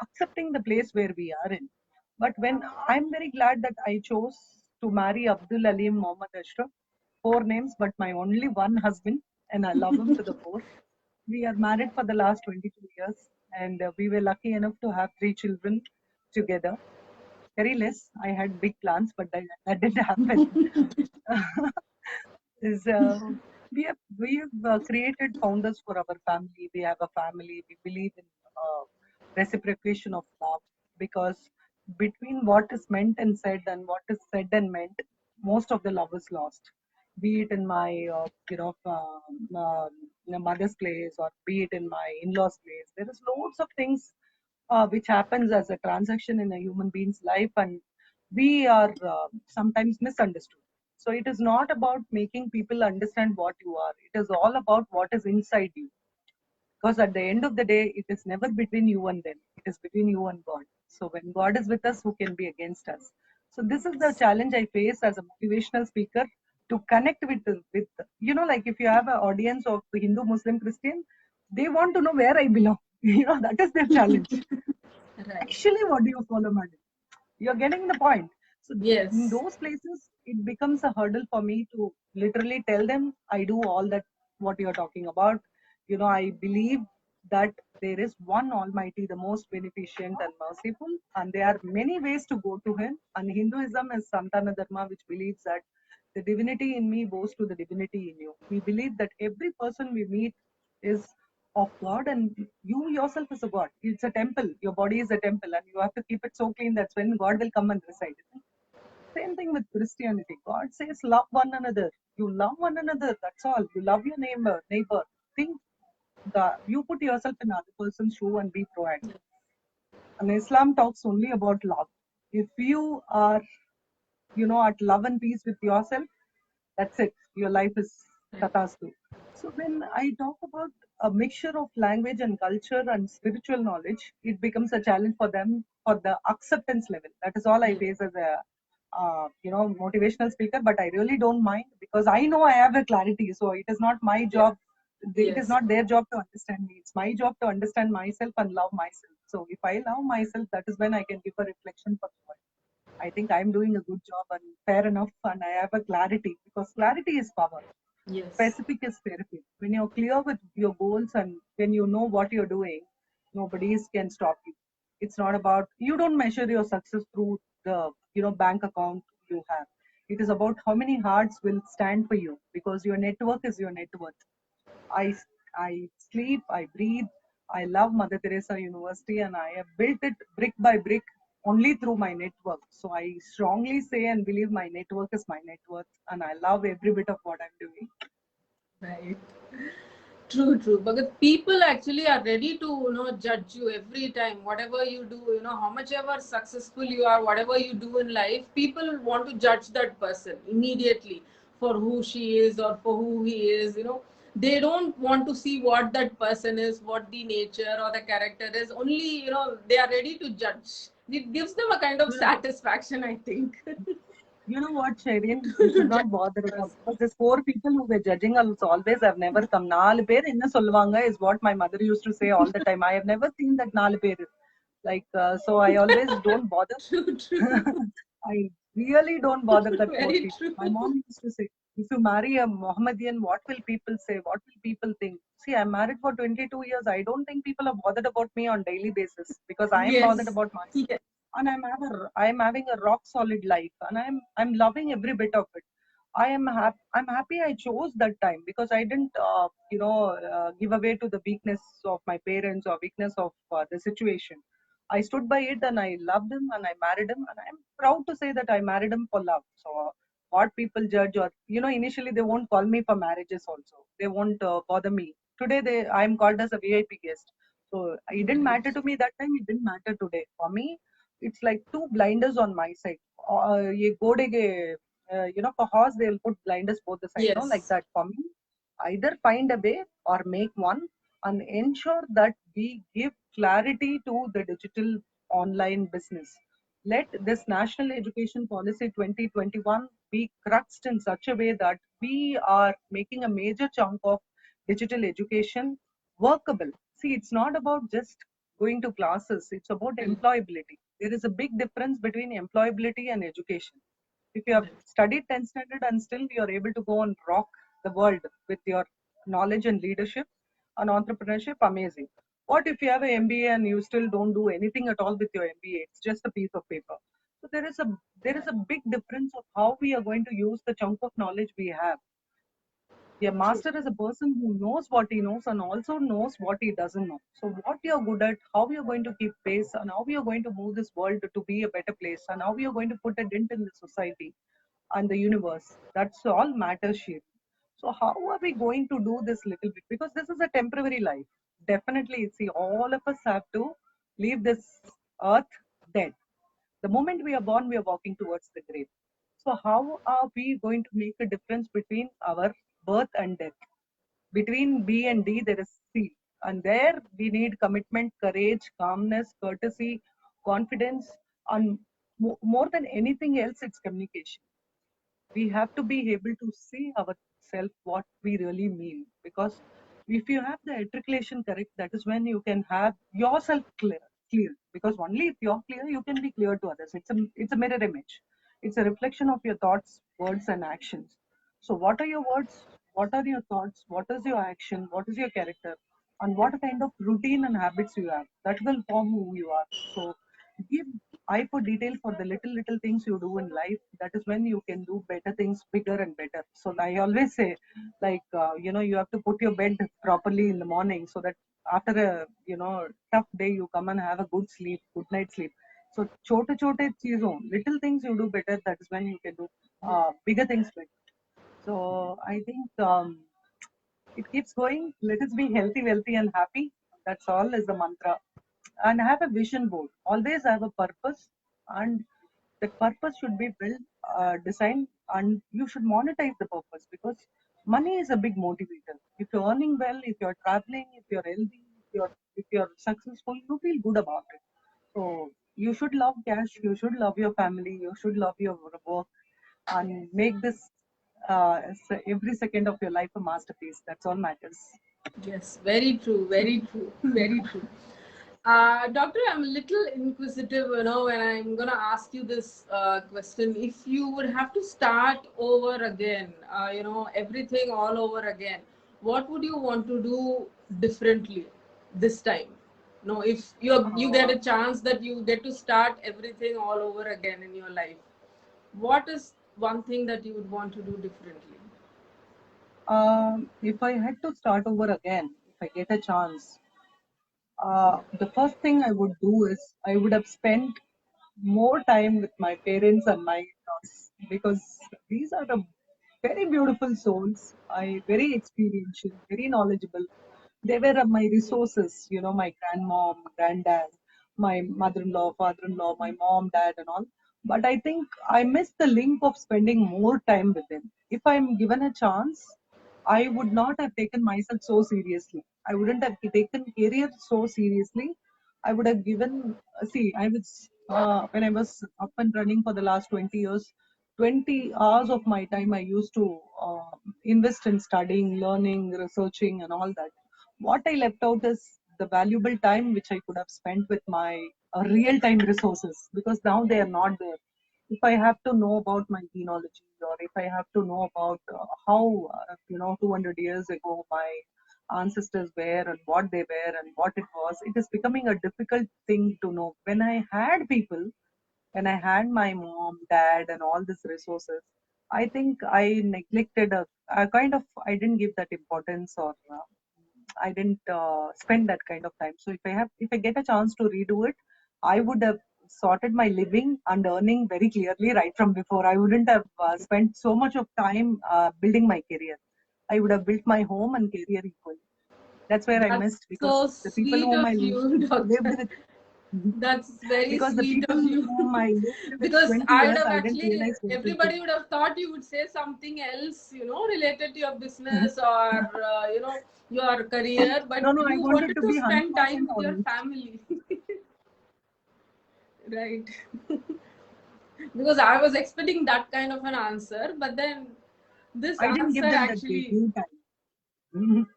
accepting the place where we are in. But when I'm very glad that I chose to marry Abdul Alim Mohammad Ashraf, four names, but my only one husband, and I love him to the core. We are married for the last 22 years, and we were lucky enough to have three children together. Very less. I had big plans, but that didn't happen. is we have created founders for our family. We have a family. We believe in reciprocation of love, because between what is meant and said and what is said and meant, most of the love is lost. Be it in my mother's place, or be it in my in-laws place, there is loads of things which happens as a transaction in a human being's life, and we are sometimes misunderstood. So it is not about making people understand what you are. It is all about what is inside you. Because at the end of the day, it is never between you and them. It is between you and God. So when God is with us, who can be against us? So this is the challenge I face as a motivational speaker, to connect with like if you have an audience of Hindu, Muslim, Christian, they want to know where I belong. That is their challenge. Right. Actually, what do you follow, madam? You're getting the point. So in Yes. those places, it becomes a hurdle for me to literally tell them I do all that what you're talking about. I believe that there is one Almighty, the most beneficent and merciful, and there are many ways to go to Him. And Hinduism is Santana Dharma, which believes that the divinity in me goes to the divinity in you. We believe that every person we meet is of God, and you yourself is a God. It's a temple. Your body is a temple, and you have to keep it so clean. That's when God will come and reside. Same thing with Christianity. God says, love one another. You love one another. That's all. You love your neighbor. Think you put yourself in other person's shoe and be proactive. And Islam talks only about love. If you are, at love and peace with yourself, that's it. Your life is tatastu. So when I talk about a mixture of language and culture and spiritual knowledge, it becomes a challenge for them for the acceptance level. That is all I Yes. face as a motivational speaker. But I really don't mind, because I know I have a clarity. So it is not my Yes. job. It is Yes. not their job to understand me. It's my job to understand myself and love myself. So if I love myself, that is when I can give a reflection for the world. I think I'm doing a good job and fair enough, and I have a clarity, because clarity is power. Yes. Specific is therapy. When you're clear with your goals and when you know what you're doing, nobody can stop you. It's not about, you don't measure your success through the bank account you have. It is about how many hearts will stand for you, because your network is your net worth. I, I sleep, I breathe, I love Mother Teresa University, and I have built it brick by brick only through my network. So I strongly say and believe my network is my net worth, and I love every bit of what I'm doing. Right. True, true. Because people actually are ready to, judge you every time. Whatever you do, how much ever successful you are, whatever you do in life, people want to judge that person immediately for who she is or for who he is. They don't want to see what that person is, what the nature or the character is. Only, they are ready to judge. It gives them a kind of You know, satisfaction, I think. you know what, Shairin? You should Judge not bother the about, person. because these four people who were judging us always have never come. Naal per inna solvanga is what my mother used to say all the time. I have never seen that naal per. So I always don't bother. True, true. I really don't bother that four Very people. true. My mom used to say, if you marry a Mohammedan, what will people say? What will people think? See, I'm married for 22 years. I don't think people are bothered about me on daily basis, because I am bothered Yes. about myself. Yes. And I'm having a rock solid life, and I'm loving every bit of it. I'm happy I chose that time, because I didn't give away to the weakness of my parents or weakness of the situation. I stood by it, and I loved him, and I married him, and I'm proud to say that I married him for love. So what people judge, or initially they won't call me for marriages also. They won't bother me. Today I'm called as a VIP guest. So it didn't Right. matter to me that time. It didn't matter today. For me, it's like two blinders on my side. ये घोड़े के, for horse they'll put blinders both the side. No, like Yes. that. For me, either find a way or make one, and ensure that we give clarity to the digital online business. Let this National Education Policy 2021 be cruxed in such a way that we are making a major chunk of digital education workable. See, it's not about just going to classes. It's about employability. There is a big difference between employability and education. If you have studied 10th standard and still you are able to go and rock the world with your knowledge and leadership and entrepreneurship, amazing. What if you have an MBA and you still don't do anything at all with your MBA? It's just a piece of paper. So there is a big difference of how we are going to use the chunk of knowledge we have. A master is a person who knows what he knows and also knows what he doesn't know. So, what you're good at, how you're going to keep pace, and how you're going to move this world to be a better place, and how you're going to put a dent in the society and the universe. That's all matters, Shiv. So, how are we going to do this little bit? Because this is a temporary life. Definitely, see, all of us have to leave this earth dead. The moment we are born, we are walking towards the grave. So, how are we going to make a difference between our birth and death? Between B and D, there is C. And there we need commitment, courage, calmness, courtesy, confidence, and more than anything else, it's communication. We have to be able to see ourselves what we really mean, because if you have the articulation correct, that is when you can have yourself clear, because only if you're clear you can be clear to others. It's a mirror image. It's a reflection of your thoughts, words, and actions. So what are your words, what are your thoughts, what is your action, what is your character, and what kind of routine and habits you have, that will form who you are. So give eye for detail for the little things you do in life. That is when you can do better things, bigger and better. So I always say, like, you have to put your bed properly in the morning, so that after a tough day, you come and have a good sleep, good night sleep. So chote little things you do better. That is when you can do bigger things better. So I think it keeps going. Let us be healthy, wealthy, and happy. That's all is the mantra. And have a vision board. Always have a purpose, and that purpose should be well designed, and you should monetize the purpose, because money is a big motivator. If you're earning well, if you're traveling, if you're healthy, if you're successful, you feel good about it. So you should love cash. You should love your family. You should love your work, and make this every second of your life a masterpiece. That's all matters. Yes, very true, very true, very true. Doctor, I'm a little inquisitive, when I'm going to ask you this question. If you would have to start over again, everything all over again, what would you want to do differently this time? No, if you get Uh, a chance that you get to start everything all over again in your life, what is one thing that you would want to do differently? if I had to start over again, if I get a chance, the first thing I would do is I would have spent more time with my parents and my in-laws, because these are the very beautiful souls. I very experiential, very knowledgeable. They were my resources, my grandmom, granddad, my mother-in-law, father-in-law, my mom, dad, and all. But I think I miss the link of spending more time with them. If I'm given a chance, I would not have taken myself so seriously. I wouldn't have taken career so seriously. I would have given, see, when I was up and running for the last 20 years, 20 hours of my time I used to invest in studying, learning, researching, and all that. What I left out is the valuable time which I could have spent with my real time resources, because now they are not there. If I have to know about my genealogy, or if I have to know about how 200 years ago my ancestors were and what they were and what it was, it is becoming a difficult thing to know. When I had my mom, dad, and all these resources, I think I neglected a kind of, I didn't give that importance, or I didn't spend that kind of time. So if I get a chance to redo it, I would have sorted my living and earning very clearly right from before. I wouldn't have spent so much of time building my career. I would have built my home and career equally. That's where I That's missed, because so the people sweet whom of I you, lived doctor. with, That's very because the sweet people of with you. whom I lived with Because 20 I would years, have I didn't actually, realize what is it. everybody would have thought you would say something else, related to your business or, your career, but No, no, I you wanted wanted to to be spend 100% time with your honest. family. Right. Because I was expecting that kind of an answer, but then this I didn't answer give them that actually, due time.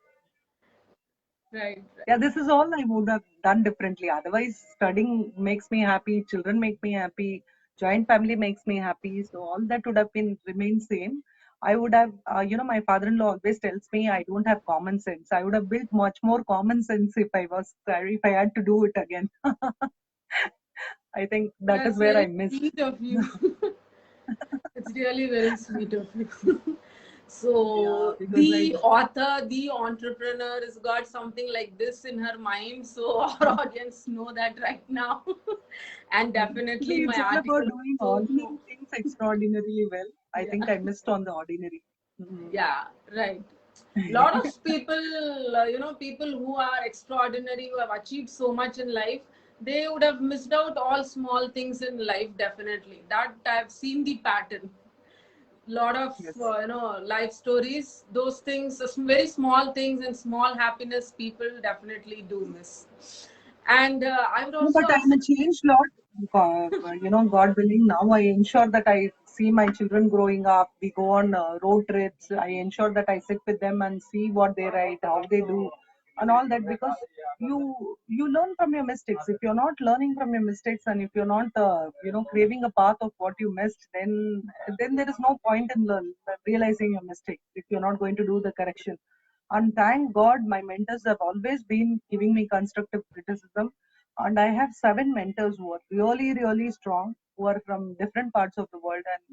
Right, Yeah, right. this is all I would have done differently. Otherwise, studying makes me happy, children make me happy, joint family makes me happy. So all that would have been remained same. I would have, my father-in-law always tells me I don't have common sense. I would have built much more common sense if I had to do it again. I think that is That's where I very missed. sweet of you. It's really very sweet of you. Yeah, So because I the author, the entrepreneur has got something like this in her mind. So our audience know that right now. And definitely actually my it's all about article doing also know. ordinary things extraordinarily well. I Yeah. think I missed on the ordinary. Mhm. Yeah, right. Lot of people, people who are extraordinary, who have achieved so much in life, they would have missed out all small things in life, definitely. That I've seen the pattern. Lot of Yes. life stories, those things, very small things and small happiness, people definitely do miss. And I would No, also but I'm ask. a changed lot. God willing, now I ensure that I see my children growing up. We go on road trips. I ensure that I sit with them and see what they write, how they do, and all that. Because you learn from your mistakes. If you're not learning from your mistakes, and if you're not craving a path of what you missed, then there is no point in realizing your mistake if you're not going to do the correction. And thank God, my mentors have always been giving me constructive criticism. And I have 7 mentors who are really, really strong, who are from different parts of the world. And,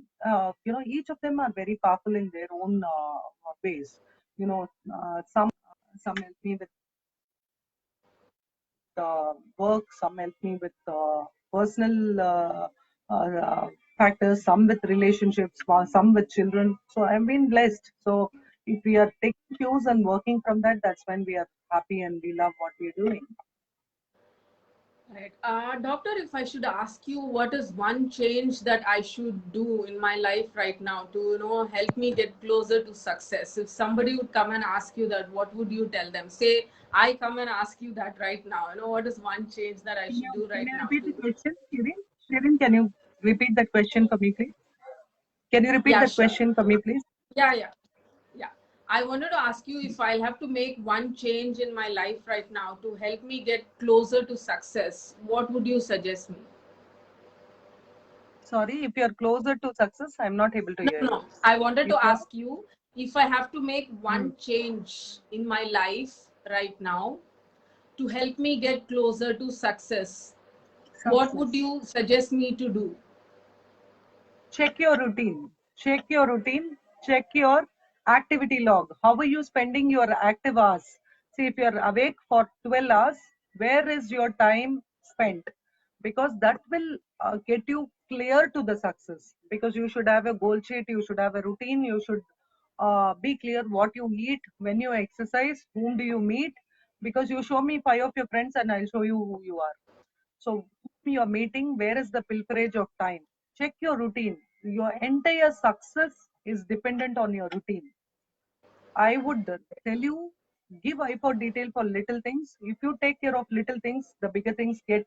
each of them are very powerful in their own ways. Some help me with work, some help me with personal factors, some with relationships, some with children. So I've been blessed. So if we are taking cues and working from that, that's when we are happy and we love what we're doing. Right. Doctor, if I should ask you, what is one change that I should do in my life right now to, help me get closer to success? If somebody would come and ask you that, what would you tell them? Say, I come and ask you that right now. What is one change that I should do Can right you now repeat the to? question, Shirin? Shirin, can you repeat that question for me, please? Can you repeat Yeah, that sure. question for me, please? Yeah, yeah. Yeah. I wanted to ask you if I'll have to make one change in my life right now to help me get closer to success, what would you suggest me? Sorry, if you're closer to success, I'm not able to No, hear you. no. I wanted If to you're ask you if I have to make hmm, one change in my life right now to help me get closer to success, what would success. you suggest me to do? Check your routine. Check your routine. Check your activity log. How are you spending your active hours? See, if you're awake for 12 hours, where is your time spent? Because that will get you clear to the success. Because you should have a goal sheet, you should have a routine, you should be clear what you eat, when you exercise, whom do you meet. Because you show me 5 of your friends and I'll show you who you are. So, your meeting, where is the pilferage of time? Check your routine. Your entire success is dependent on your routine. I would tell you, give eye for detail for little things. If you take care of little things, the bigger things get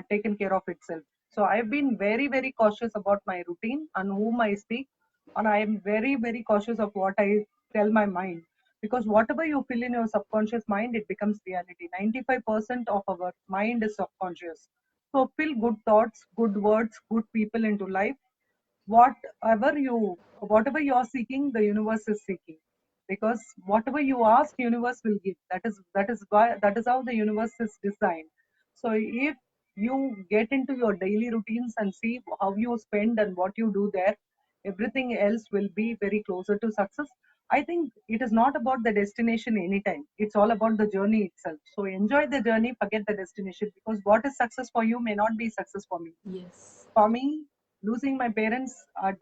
taken care of itself. So I've been very, very cautious about my routine and whom I speak, and I am very, very cautious of what I tell my mind. Because whatever you fill in your subconscious mind, it becomes reality. 95% of our mind is subconscious. So fill good thoughts, good words, good people into life. Whatever you are seeking, the universe is seeking, because whatever you ask, universe will give. That is how the universe is designed. So if you get into your daily routines and see how you spend and what you do there, everything else will be very closer to success. I think it is not about the destination anytime, it's all about the journey itself. So enjoy the journey, forget the destination, because what is success for you may not be success for me. Yes. For me, losing my parents at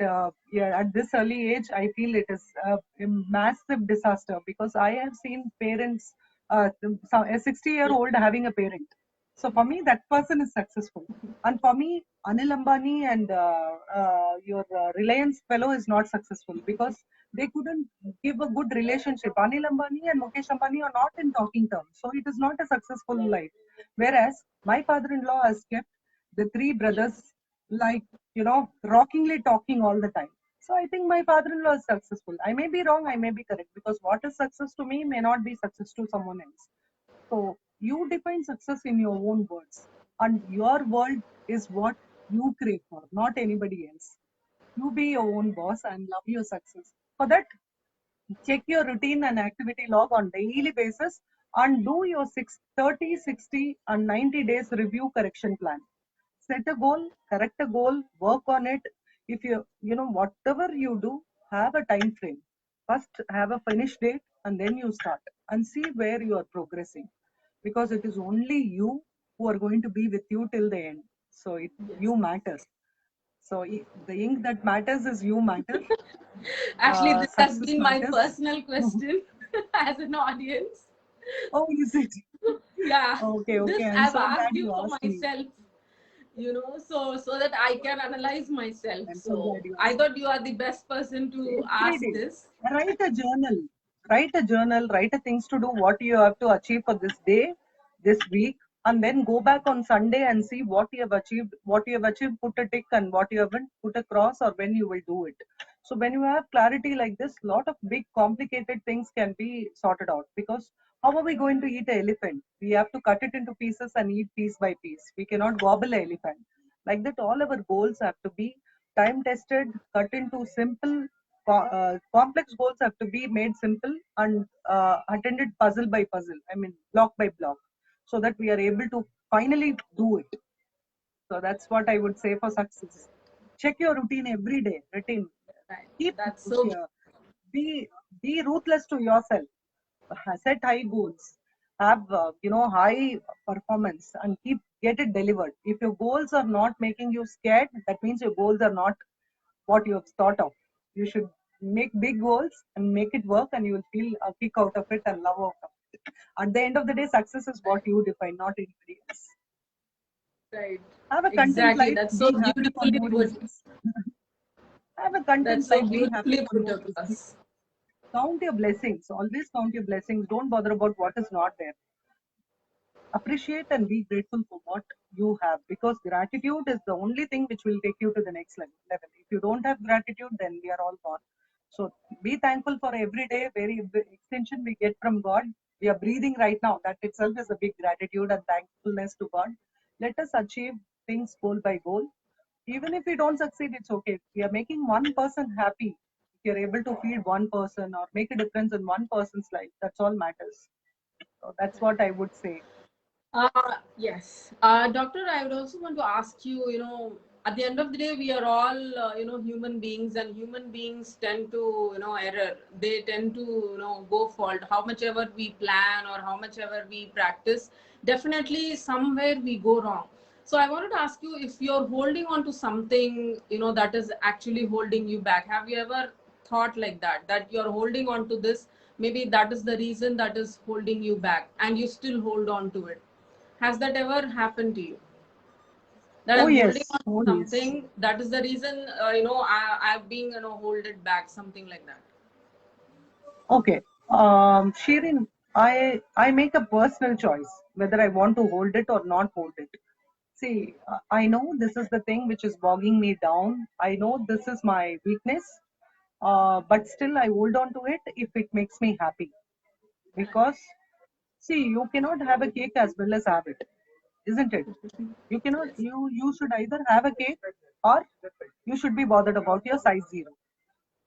this early age, I feel it is a massive disaster, because I have seen parents, a 60-year-old having a parent. So for me, that person is successful. And for me, Anil Ambani and your Reliance fellow is not successful, because they couldn't give a good relationship. Anil Ambani and Mukesh Ambani are not in talking terms. So it is not a successful life. Whereas my father-in-law has kept the three brothers, Yes. like, rockingly talking all the time. So I think my father-in-law is successful. I may be wrong, I may be correct, because what is success to me may not be success to someone else. So you define success in your own words, and your world is what you crave for, not anybody else. You be your own boss and love your success. For that, check your routine and activity log on daily basis and do your 30, 60, and 90 days review correction plan. Set a goal, correct a goal, work on it. If whatever you do, have a time frame. First have a finish date and then you start and see where you are progressing, because it is only you who are going to be with you till the end. So Yes. you matter. So the ink that matters is you matter. Actually, this has Success been my matters. personal question as an audience. Oh, is it? Yeah, Okay, okay. this I'm I've so glad asked you you for asked me. myself, so that I can analyze myself. I'm so So glad you I asked me. thought you are the best person to Every ask day, this. write a journal. Write a journal, write a things to do, what you have to achieve for this day, this week, and then go back on Sunday and see what you have achieved. What you have achieved, put a tick, and what you haven't, put a cross, or when you will do it. So when you have clarity like this, lot of big complicated things can be sorted out. Because how are we going to eat an elephant? We have to cut it into pieces and eat piece by piece. We cannot gobble an elephant. Like that, all our goals have to be time tested, cut into simple complex goals have to be made simple and attended puzzle by puzzle. I mean, block by block, so that we are able to finally do it. So that's what I would say for success. Check your routine every day. Routine. Right. Keep That's so good. be be ruthless to yourself. Set high goals. Have high performance and keep get it delivered. If your goals are not making you scared, that means your goals are not what you have thought of. You should make big goals and make it work, and you will feel a kick out of it and love out of it. At the end of the day, success is what Right. you define, not anybody else. Right. Have a content Exactly. life, That's so be happy for beautifully no put. reasons. Have a content That's so life, be happy beautifully for put no reasons. across. Count your blessings. Always count your blessings. Don't bother about what is not there. Appreciate and be grateful for what you have, because gratitude is the only thing which will take you to the next level. If you don't have gratitude, then we are all gone. So be thankful for every day, very extension we get from God. We are breathing right now. That itself is a big gratitude and thankfulness to God. Let us achieve things goal by goal. Even if we don't succeed, it's okay. We are making one person happy. If you're able to feed one person or make a difference in one person's life, that's all matters. So that's what I would say. Yes. Doctor, I would also want to ask you, at the end of the day, we are all, human beings, and human beings tend to, error. They tend to, go fault. How much ever we plan or how much ever we practice, definitely somewhere we go wrong. So I wanted to ask you, if you're holding on to something, that is actually holding you back. Have you ever thought like that you're holding on to this? Maybe that is the reason that is holding you back, and you still hold on to it. Has that ever happened to you? That Oh I'm holding yes, on to oh yes. something. That is the reason, I've been, hold it back, something like that. Okay. Shirin, I make a personal choice whether I want to hold it or not hold it. See, I know this is the thing which is bogging me down. I know this is my weakness, but still I hold on to it if it makes me happy. Because see, you cannot have a cake as well as have it, isn't it? You cannot. Yes. You should either have a cake or you should be bothered about your size zero.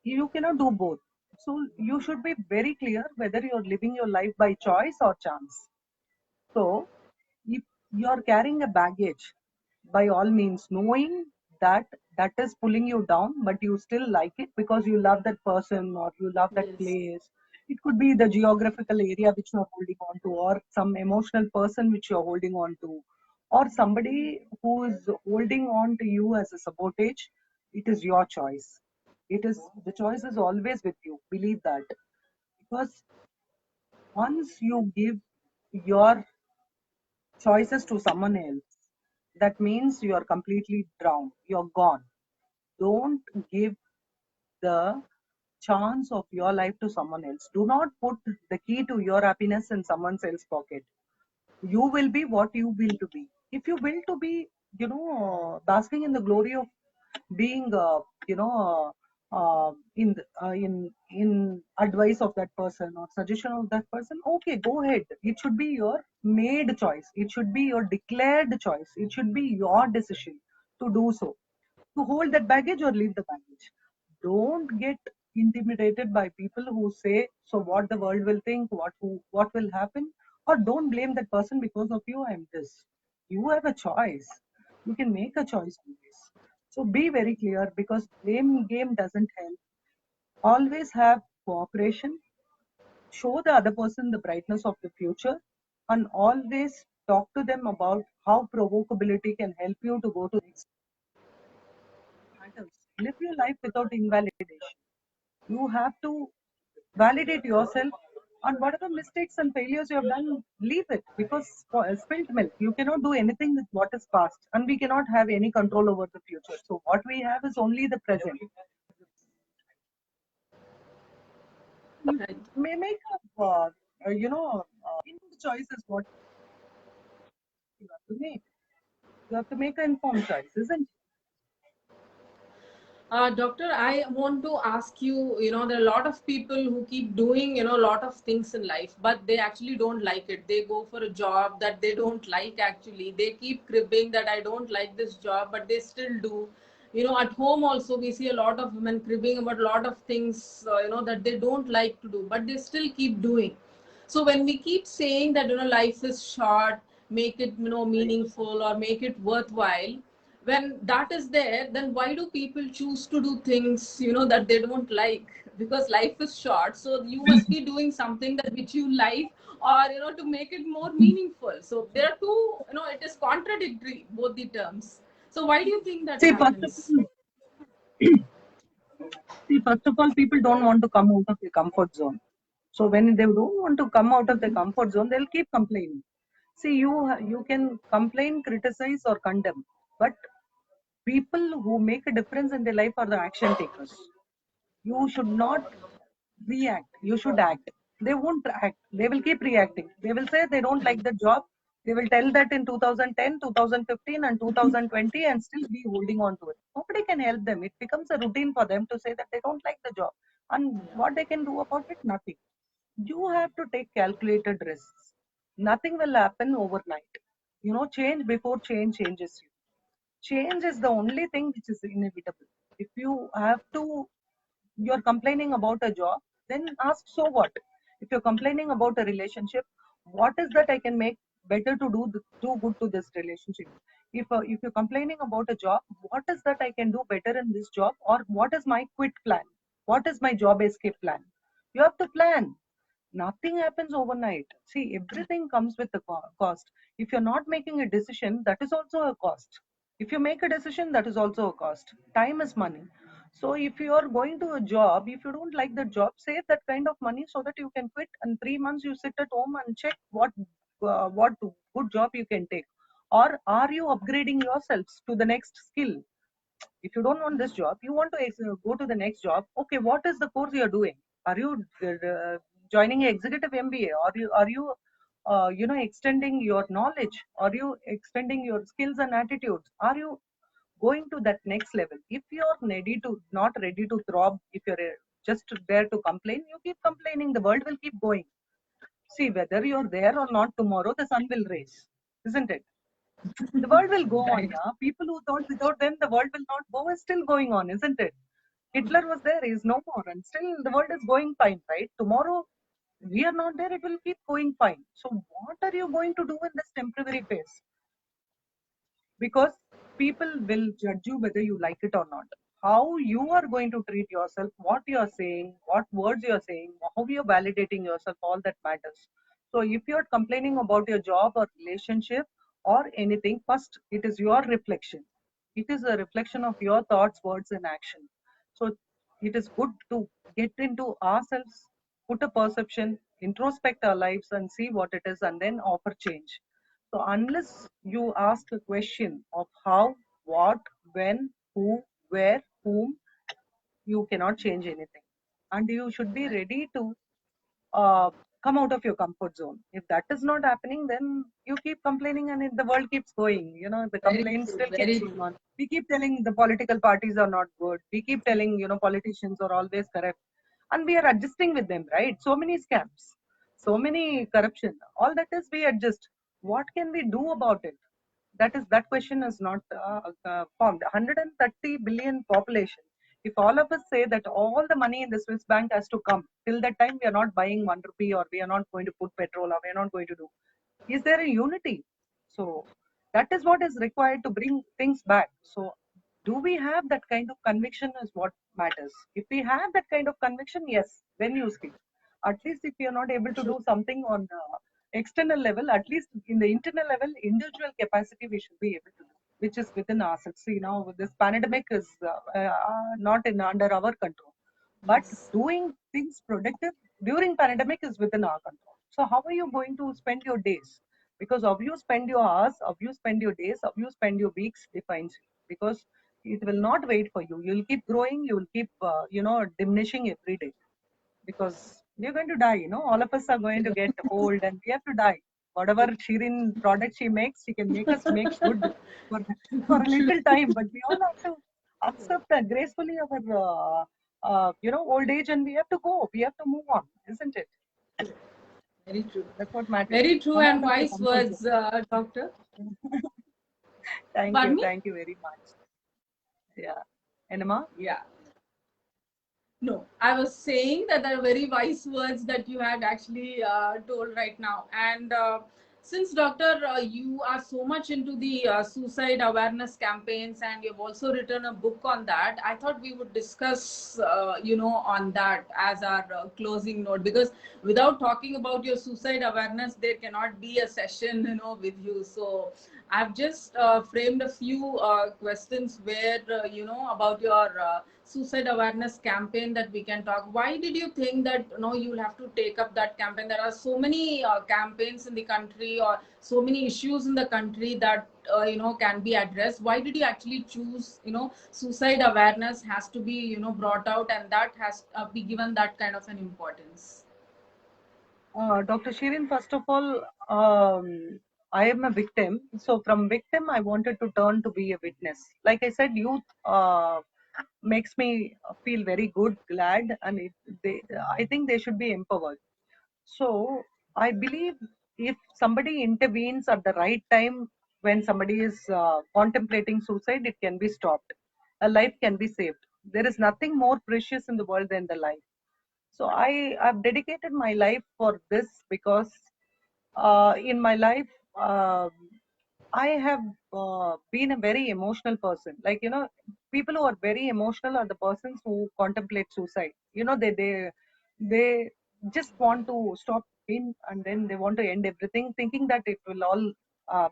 You cannot do both. So you should be very clear whether you're living your life by choice or chance. So if you're carrying a baggage, by all means, knowing that that is pulling you down, but you still like it because you love that person or you love that Yes. place. It could be the geographical area which you're holding on to, or some emotional person which you're holding on to, or somebody who is holding on to you as a sabotage. It is your choice. It is the choice is always with you. Believe that. Because once you give your choices to someone else, that means you are completely drowned. You're gone. Don't give the chance of your life to someone else. Do not put the key to your happiness in someone else's pocket. You will be what you will to be. If you will to be, basking in the glory of being, in advice of that person or suggestion of that person, okay, go ahead. It should be your made choice. It should be your declared choice. It should be your decision to do so, to hold that baggage or leave the baggage. Don't get intimidated by people who say, so what the world will think, what will happen, or don't blame that person because of you. I'm this. You have a choice. You can make a choice always. So be very clear, because blame game doesn't help. Always have cooperation. Show the other person the brightness of the future, and always talk to them about how provocability can help you to go to the next matters. Live your life without invalidation. You have to validate yourself, and whatever mistakes and failures you have done, leave it, because for spilt milk, you cannot do anything with what is past, and we cannot have any control over the future. So what we have is only the present. Right. May make a informed choice is what you have to make. You have to make an informed choice, isn't it? Doctor, I want to ask you, there are a lot of people who keep doing, a lot of things in life, but they actually don't like it. They go for a job that they don't like actually. They keep cribbing that I don't like this job, but they still do. At home also, we see a lot of women cribbing about a lot of things, that they don't like to do, but they still keep doing. So when we keep saying that, life is short, make it, meaningful or make it worthwhile, when that is there, then why do people choose to do things, that they don't like? Because life is short, so you must be doing something that which you like, or to make it more meaningful. So there are two, it is contradictory, both the terms. So why do you think that See, first of happens? all, people don't want to come out of their comfort zone. So when they don't want to come out of their comfort zone, they'll keep complaining. See, you can complain, criticize, or condemn, but people who make a difference in their life are the action takers. You should not react. You should act. They won't act. They will keep reacting. They will say they don't like the job. They will tell that in 2010, 2015, and 2020, and still be holding on to it. Nobody can help them. It becomes a routine for them to say that they don't like the job. And what they can do about it? Nothing. You have to take calculated risks. Nothing will happen overnight. Change before change changes you. Change is the only thing which is inevitable. If you have to, you're complaining about a job, then ask, so what? If you're complaining about a relationship, what is that I can make better to do good to this relationship? If you're complaining about a job, what is that I can do better in this job, or what is my quit plan? What is my job escape plan? You have to plan. Nothing happens overnight. See, everything comes with a cost. If you're not making a decision, that is also a cost. If you make a decision, that is also a cost. Time is money. So if you are going to a job, if you don't like the job, save that kind of money so that you can quit. And 3 months you sit at home and check what good job you can take. Or are you upgrading yourselves to the next skill? If you don't want this job, you want to go to the next job. Okay, what is the course you are doing? Are you joining an executive MBA? Are you extending your knowledge? Are you extending your skills and attitudes? Are you going to that next level? If you're not ready to throb, if you're just there to complain, you keep complaining, the world will keep going. See, whether you're there or not, tomorrow the sun will rise, isn't it? The world will go on. Right. Yeah? People who thought without them the world will not go is still going on, isn't it? Hitler was there, he's no more, and still the world is going fine, right? Tomorrow we are not there, it will keep going fine. So, what are you going to do in this temporary phase? Because people will judge you whether you like it or not. How you are going to treat yourself, what you are saying, what words you are saying, how you are validating yourself, all that matters. So if you are complaining about your job or relationship or anything, first it is your reflection. It is a reflection of your thoughts, words, and action. So it is good to get into ourselves, put a perception, introspect our lives, and see what it is, and then offer change. So unless you ask a question of how, what, when, who, where, whom, you cannot change anything. And you should be ready to uh, come out of your comfort zone. If that is not happening, then you keep complaining and the world keeps going. The Very complaint true. still keeps Very going true. on. We keep telling the political parties are not good. We keep telling, politicians are always corrupt. And we are adjusting with them, right? So many scams, so many corruption. All that is we adjust. What can we do about it? That question is not formed. 130 billion population. If all of us say that all the money in the Swiss bank has to come, till that time we are not buying 1 rupee, or we are not going to put petrol, or we are not going to do. Is there a unity? So that is what is required to bring things back. So do we have that kind of conviction is what matters. If we have that kind of conviction, yes, then you speak. At least if you are not able to True. do something on the external level, at least in the internal level, individual capacity we should be able to do, which is within ourselves. See, now this pandemic is not in under our control, but Yes. doing things productive during pandemic is within our control. So how are you going to spend your days? Because of you spend your hours, of you spend your days, of you spend your weeks defines you. Because it will not wait for you. You'll keep growing. You will keep diminishing every day, because we're going to die. All of us are going to get old and we have to die. Whatever Shirin product she makes, she can make us make good for, for a True. little time, but we all have to accept gracefully our old age, and we have to go. We have to move on, isn't it? Very true. That's what matters. Very true Come and out of your wise comfort zone. words, doctor. Thank you. Pardon me? Thank you very much. Yeah. Enema? Yeah. No, I was saying that there are very wise words that you had actually told right now. And since, Doctor, you are so much into the suicide awareness campaigns and you've also written a book on that, I thought we would discuss, on that as our closing note. Because without talking about your suicide awareness, there cannot be a session, with you. So I've just framed a few questions where, about your suicide awareness campaign that we can talk. Why did you think that, you'll have to take up that campaign? There are so many campaigns in the country or so many issues in the country that, can be addressed. Why did you actually choose, suicide awareness has to be, brought out and that has be given that kind of an importance? Dr. Shirin, first of all, I am a victim. So from victim, I wanted to turn to be a witness. Like I said, youth makes me feel very good, glad, and I think they should be empowered. So I believe if somebody intervenes at the right time when somebody is contemplating suicide, it can be stopped. A life can be saved. There is nothing more precious in the world than the life. So I have dedicated my life for this, because in my life uh, I have been a very emotional person. Like, people who are very emotional are the persons who contemplate suicide. They just want to stop in, and then they want to end everything, thinking that it will all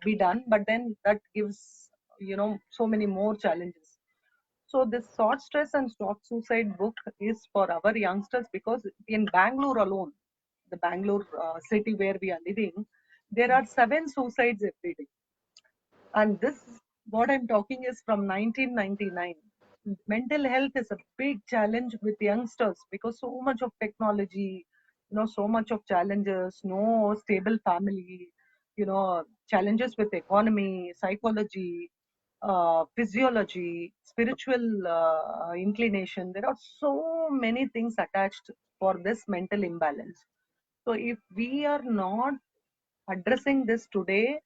be done. But then that gives so many more challenges. So this Short Stress and Stop Suicide book is for our youngsters, because in Bangalore alone, the Bangalore city where we are living, there are 7 suicides every day. And this, what I'm talking is from 1999. Mental health is a big challenge with youngsters, because so much of technology, so much of challenges, no stable family, challenges with economy, psychology, physiology, spiritual inclination. There are so many things attached for this mental imbalance. So if we are not addressing this today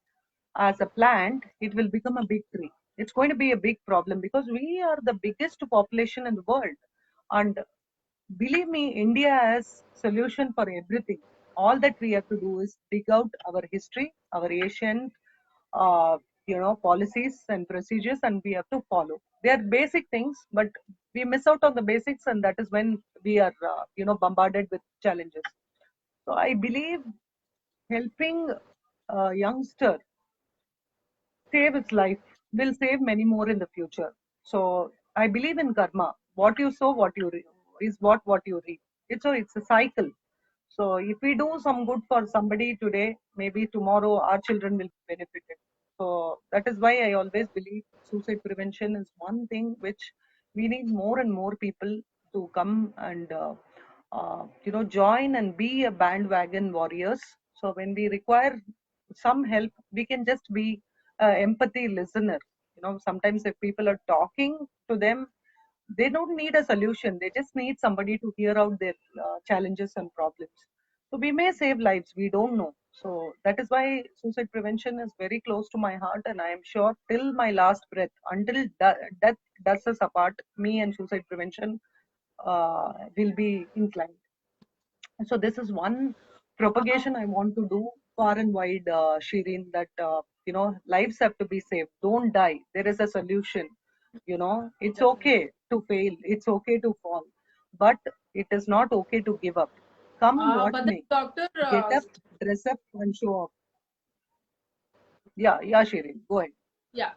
as a plant, it will become a big tree. It's going to be a big problem, because we are the biggest population in the world. And believe me, India has solution for everything. All that we have to do is dig out our history, our ancient, policies and procedures, and we have to follow. They are basic things, but we miss out on the basics, and that is when we are, bombarded with challenges. So I believe helping a youngster save its life will save many more in the future. So I believe in karma. What you sow, what you reap is what you reap. It's a cycle. So if we do some good for somebody today, maybe tomorrow our children will benefit it. So that is why I always believe suicide prevention is one thing which we need more and more people to come and join and be a bandwagon warriors. So when we require some help, we can just be a empathy listener. Sometimes if people are talking to them, they don't need a solution. They just need somebody to hear out their challenges and problems. So we may save lives. We don't know. So that is why suicide prevention is very close to my heart, and I am sure till my last breath, until death does us apart, me and suicide prevention will be inclined. So this is one propagation I want to do far and wide, Shireen, that lives have to be saved. Don't die. There is a solution. It's okay to fail. It's okay to fall, but it is not okay to give up. Come what But then, may. doctor, Get up, dress up, and show up. Yeah, Shireen, go ahead. yeah.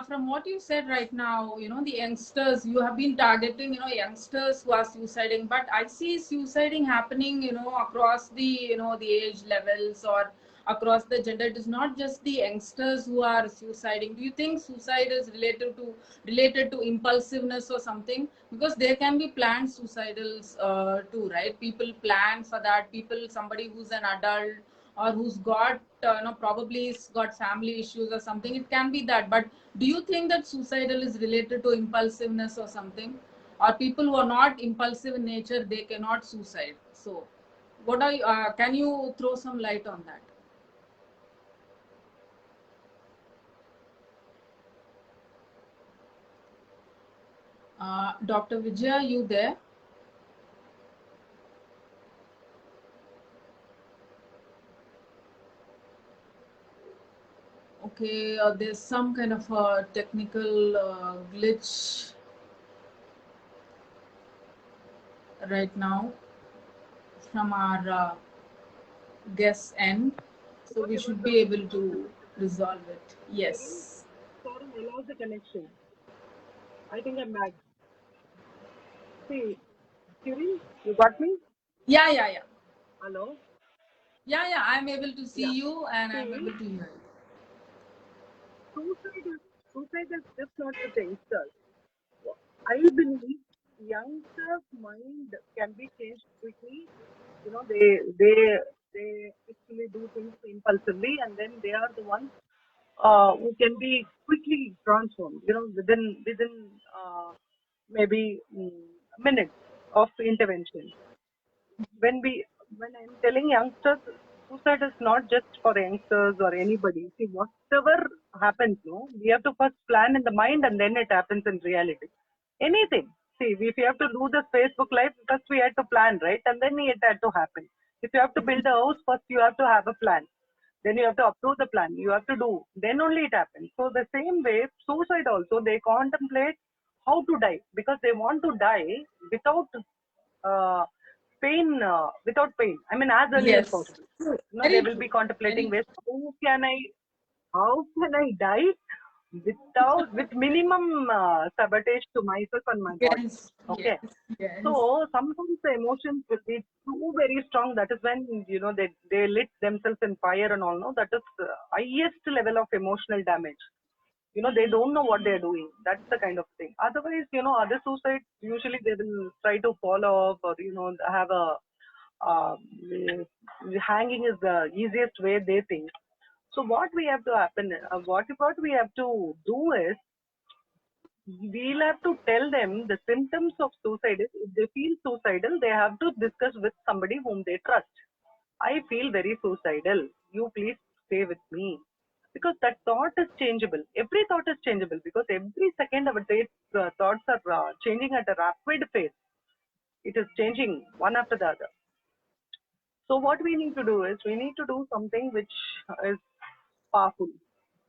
From what you said right now, the youngsters, you have been targeting, youngsters who are suiciding, but I see suiciding happening, across the, the age levels or across the gender. It is not just the youngsters who are suiciding. Do you think suicide is related to impulsiveness or something? Because there can be planned suicidals too, right? People plan for that. Somebody who's an adult or who's got probably has got family issues or something, it can be that. But do you think that suicidal is related to impulsiveness or something, or people who are not impulsive in nature, they cannot suicide? So what are can you throw some light on that? Dr. Vijaya, you there? Okay, there's some kind of a technical glitch right now from our guest end, so What we about should the be able connection? to resolve it. Shireen, Yes. sorry, I lost the connection. I think I'm back. See, Shireen, you got me? Yeah, yeah, yeah. Hello? Yeah, I'm able to see Yeah. you and I'm See, able to hear you. suicide is just not with youngsters. I believe youngsters' mind can be changed quickly. They actually do things impulsively, and then they are the ones who can be quickly transformed. Within maybe minutes of intervention. When I'm telling youngsters, suicide is not just for youngsters or anybody. See, whatever happens, no, we have to first plan in the mind and then it happens in reality. Anything. See, if you have to do this Facebook live, first we had to plan, right? And then it had to happen. If you have to build a house, first you have to have a plan. Then you have to approve the plan. You have to do. Then only it happens. So the same way, suicide also, they contemplate how to die because they want to die without uh, without pain. I mean, as early as Yes. possible. True. They Very will true. be contemplating Very ways. How can I die without with minimum sabotage to myself and my true. body? Yes. Yes. Okay. Yes. So sometimes the emotions will be too very strong. That is when they lit themselves in fire and all. No, that is highest level of emotional damage. They don't know what they're doing. That's the kind of thing. Otherwise, other suicides usually they will try to fall off or have a uh, hanging is the easiest way they think. So what we have to happen, what we have to do is we'll have to tell them the symptoms of suicide. If they feel suicidal, they have to discuss with somebody whom they trust. I feel very suicidal. You please stay with me. Because that thought is changeable. Every thought is changeable because every second our thoughts are changing at a rapid pace. It is changing one after the other. So what we need to do is we need to do something which is powerful.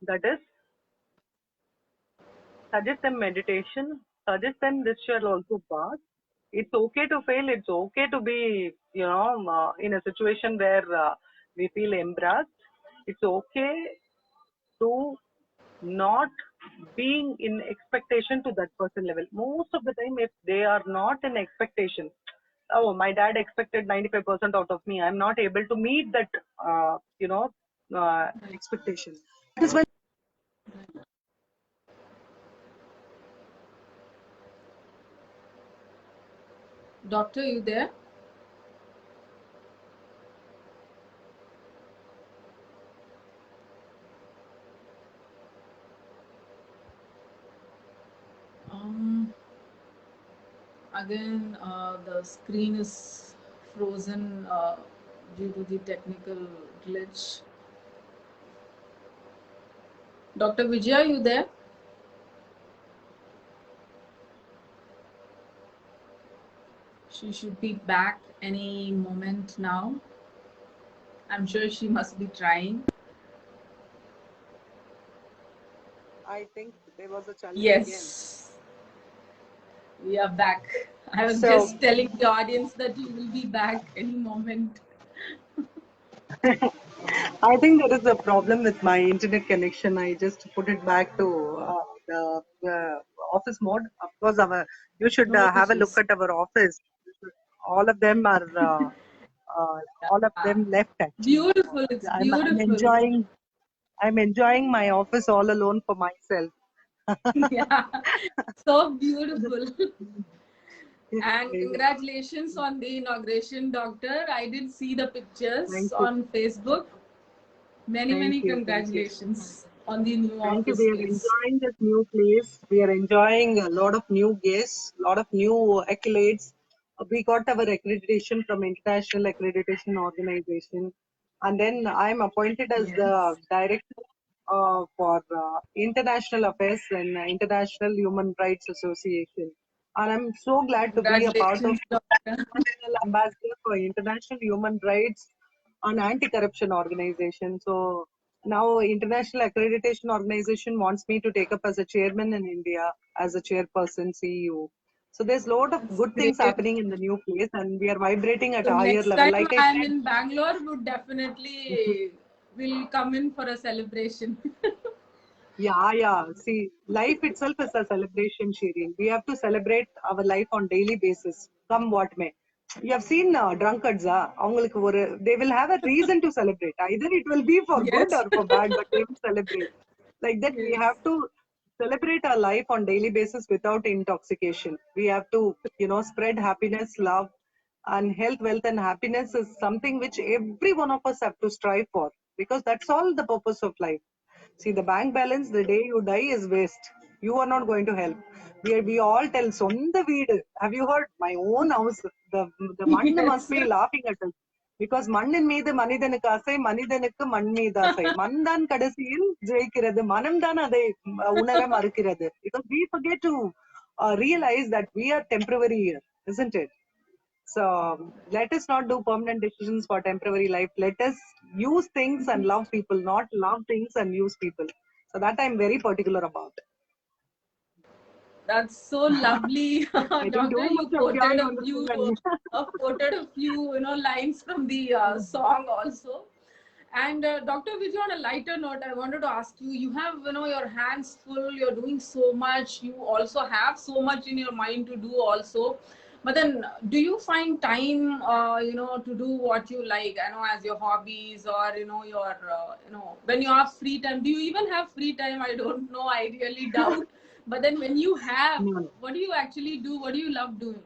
That is suggest them meditation, suggest them this shall also pass. It's okay to fail. It's okay to be, in a situation where we feel embarrassed. It's okay to not being in expectation to that person level. Most of the time, if they are not in expectation, oh, my dad expected 95% out of me. I'm not able to meet that, expectation. That is when Doctor, you there? Again, the screen is frozen due to the technical glitch. Dr. Vijaya, you there? She should be back any moment now. I'm sure she must be trying. I think there was a challenge again. Yes, we are back. I was So just telling the audience that you will be back any moment. I think there is a problem with my internet connection. I just put it back to the office mode. Of course, you should No have a look issues. at our office. All of them are all of them left actually. Beautiful. It's I'm beautiful. enjoying my office all alone for myself. Yeah, so beautiful. And Yeah. congratulations on the inauguration, Doctor. I did see the pictures Thank you. on Facebook. Many, Thank many you. Thank you. congratulations on the new Thank you. office We are space. enjoying this new place. We are enjoying a lot of new guests, a lot of new accolades. We got our accreditation from International Accreditation Organization. And then I'm appointed as the Yes. director for International Affairs and International Human Rights Association. And I'm so glad to be a part of Congratulations, Doctor. International Ambassador for International Human Rights and Anti-Corruption Organization. So now International Accreditation Organization wants me to take up as a chairman in India, as a chairperson, CEO. So there's a lot of That's good things great. happening in the new place, and we are vibrating at So a higher next level. time Like I I'm said, in Bangalore, would definitely will come in for a celebration. yeah, yeah. See, life itself is a celebration, Shireen. We have to celebrate our life on daily basis, come what may. You have seen drunkards, they will have a reason to celebrate. Either it will be for good Yes. or for bad, but they will celebrate. Like that, we Yes. have to celebrate our life on daily basis without intoxication. We have to, spread happiness, love, and health, wealth, and happiness is something which every one of us have to strive for because that's all the purpose of life. See, the bank balance the day you die is waste. You are not going to help. We all tell, Sonda Veedu. Have you heard? My own house. The manna must Yes. be laughing at us. Because மண்ணின் மீது மனிதனுக்கு ஆசை மனிதனுக்கு மண் மீது ஆசை மண் தான் கடைசியில் ஜெயிக்கிறது மனம் தான் அதை உணர மறுக்கிறது because we forget to realize that we are temporary here, isn't it? So let us not do permanent decisions for temporary life. Let us use things and love people, not love things and use people. So that I'm very particular about. That's so lovely, I think Doctor. too You much of quoted yarn a on the few, woman. lines from the song also. And Dr. Vijay, on a lighter note, I wanted to ask you: you have, your hands full. You're doing so much. You also have so much in your mind to do also. But then, do you find time, to do what you like? I know as your hobbies or your, when you have free time. Do you even have free time? I don't know. I really doubt. But then when you have, No, no. what do you actually do? What do you love doing?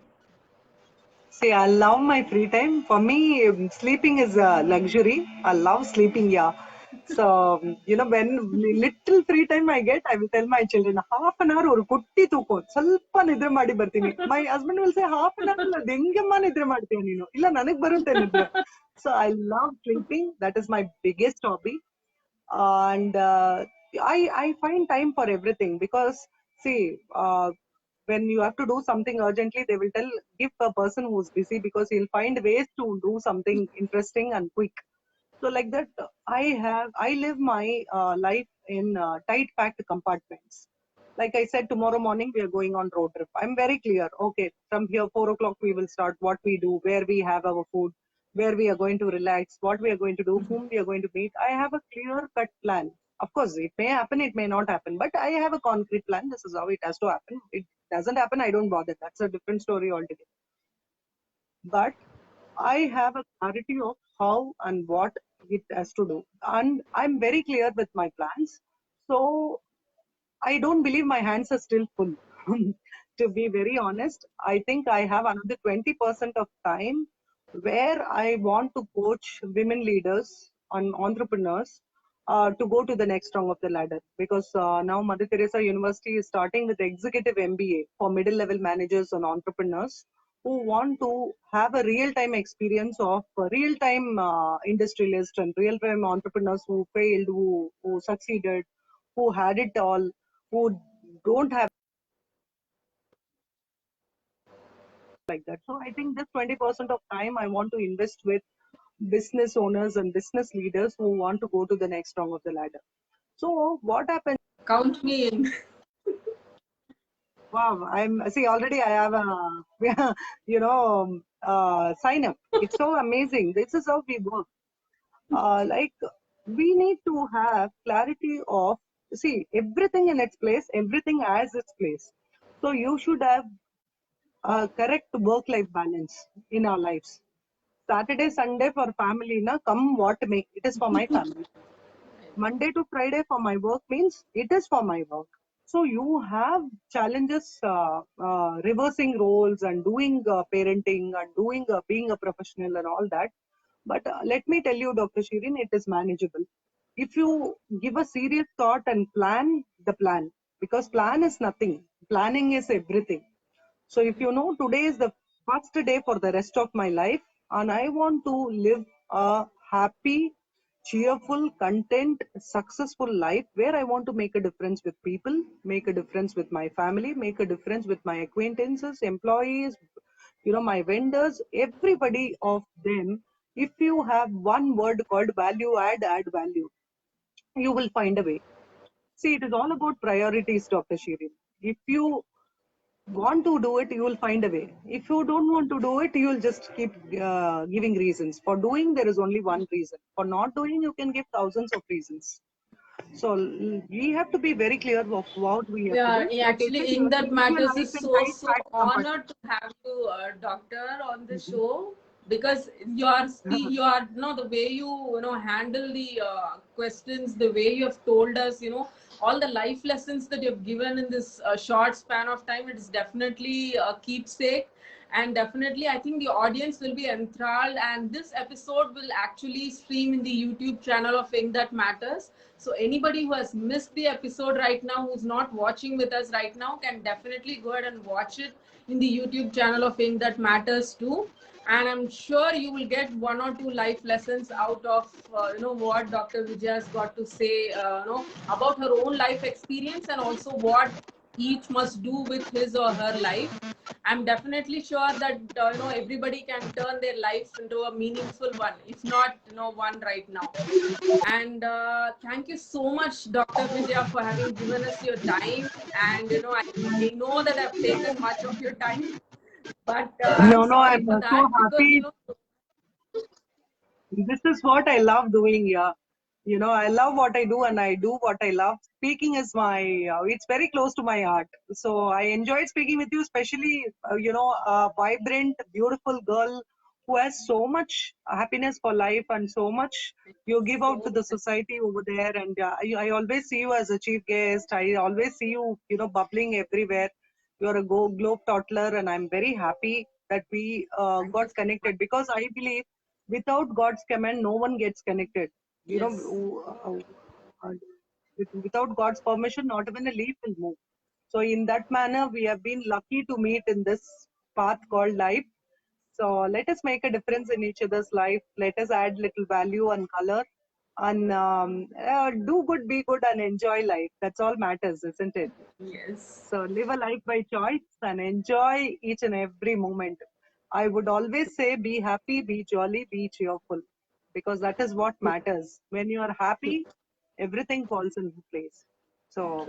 See, I love my free time. For me, sleeping is a luxury. I love sleeping, yeah. So, when little free time I get, I will tell my children, half an hour or kutti ತೂಕು ಸ್ವಲ್ಪ ನಿದ್ರೆ ಮಾಡಿ ಬರ್ತೀನಿ. My husband will say, half an hour ಅಲ್ಲ, ಅದು ಹೆಂಗಮ್ಮ ನಿದ್ರೆ ಮಾಡ್ತೀಯ ನೀನು? ಇಲ್ಲ, ನನಗ್ ಬರುತ್ತೆ ನಿದ್ರೆ. So, I love sleeping. That is my biggest hobby. And I find time for everything because see when you have to do something urgently they will tell give a person who's busy because he'll find ways to do something interesting and quick. So like that I live my life in tight packed compartments. Like I said, tomorrow morning we are going on road trip. I'm very clear. Okay, from here 4 o'clock we will start what we do, where we have our food, where we are going to relax, what we are going to do, whom we are going to meet. I have a clear cut plan. Of course, it may happen, it may not happen, but I have a concrete plan. This is how it has to happen. It doesn't happen, I don't bother. That's a different story altogether. But I have a clarity of how and what it has to do. And I'm very clear with my plans. So I don't believe my hands are still full. To be very honest, I think I have another 20% of time where I want to coach women leaders and entrepreneurs to go to the next rung of the ladder. Because now Mother Teresa University is starting with executive MBA for middle level managers and entrepreneurs who want to have a real time experience of real time industrialists and real time entrepreneurs who failed, who succeeded, who had it all, who don't have like that. So I think this 20% of time I want to invest with business owners and business leaders who want to go to the next rung of the ladder. So what happens? Count me in. Wow, I'm see already I have a sign up. It's so amazing. This is how we work. Like we need to have clarity of see everything in its place, everything has its place. So you should have a correct work-life balance in our lives. Saturday, Sunday for family, na come what may. It is for my family. Monday to Friday for my work means it is for my work. So you have challenges reversing roles and doing parenting and doing being a professional and all that. But let me tell you, Dr. Shirin, it is manageable. If you give a serious thought and plan the plan, because plan is nothing, planning is everything. So if you know today is the first day for the rest of my life, and I want to live a happy, cheerful, content, successful life where I want to make a difference with people, make a difference with my family, make a difference with my acquaintances, employees, my vendors, everybody of them. If you have one word called value add value, you will find a way. See, it is all about priorities, Dr. Shirin. If you want to do it, you will find a way. If you don't want to do it, you will just keep giving reasons. For doing, there is only one reason. For not doing, you can give thousands of reasons. So we have to be very clear of what we have to Yeah, do. Like I said, actually, you in have to that live your matters life is in so tight, so packed honored compartments. to have you, doctor, on the Mhm. show because you are the way you handle the questions, the way you have told us, all the life lessons that you have given in this short span of time. It is definitely a keepsake, and definitely I think the audience will be enthralled, and this episode will actually stream in the YouTube channel of Ink That Matters. So anybody who has missed the episode right now, who's not watching with us right now, can definitely go ahead and watch it in the YouTube channel of Ink That Matters too. And I'm sure you will get one or two life lessons out of what Dr. Vijay has got to say, about her own life experience, and also what each must do with his or her life. I'm definitely sure that everybody can turn their life into a meaningful one, if not one right now. And thank you so much, Dr. Vijaya, for having given us your time. And I know that I've taken much of your time, but I'm No, sorry I'm for so that because happy. This is what I love doing. Yeah, I love what I do, and I do what I love. Speaking is my it's very close to my heart. So I enjoyed speaking with you, especially a vibrant, beautiful girl who has so much happiness for life and so much you give out so to the society over there. And I always see you as a chief guest. I always see you bubbling everywhere. You're a globe toddler, and I'm very happy that we thank you got so much. connected, because I believe without God's command, no one gets connected. You know, Yes. without God's permission, not even a leaf will move. So, in that manner, we have been lucky to meet in this path called life. So, let us make a difference in each other's life. Let us add little value and color, and do good, be good, and enjoy life. That's all matters, isn't it? Yes. So live a life by choice and enjoy each and every moment. I would always say be happy, be jolly, be cheerful, because that is what matters. When you are happy, everything falls into place. So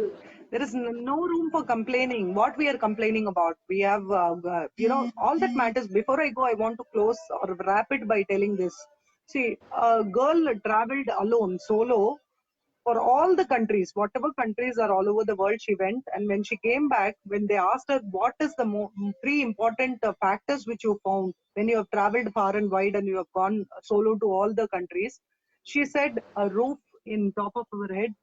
there is no room for complaining. What we are complaining about, we have, all that matters. Before I go, I want to close or wrap it by telling this. See, a girl traveled alone, solo, for all the countries, whatever countries are all over the world, she went. And when she came back, when they asked her, what is the three important factors which you found when you have traveled far and wide and you have gone solo to all the countries? She said, a roof in top of our head,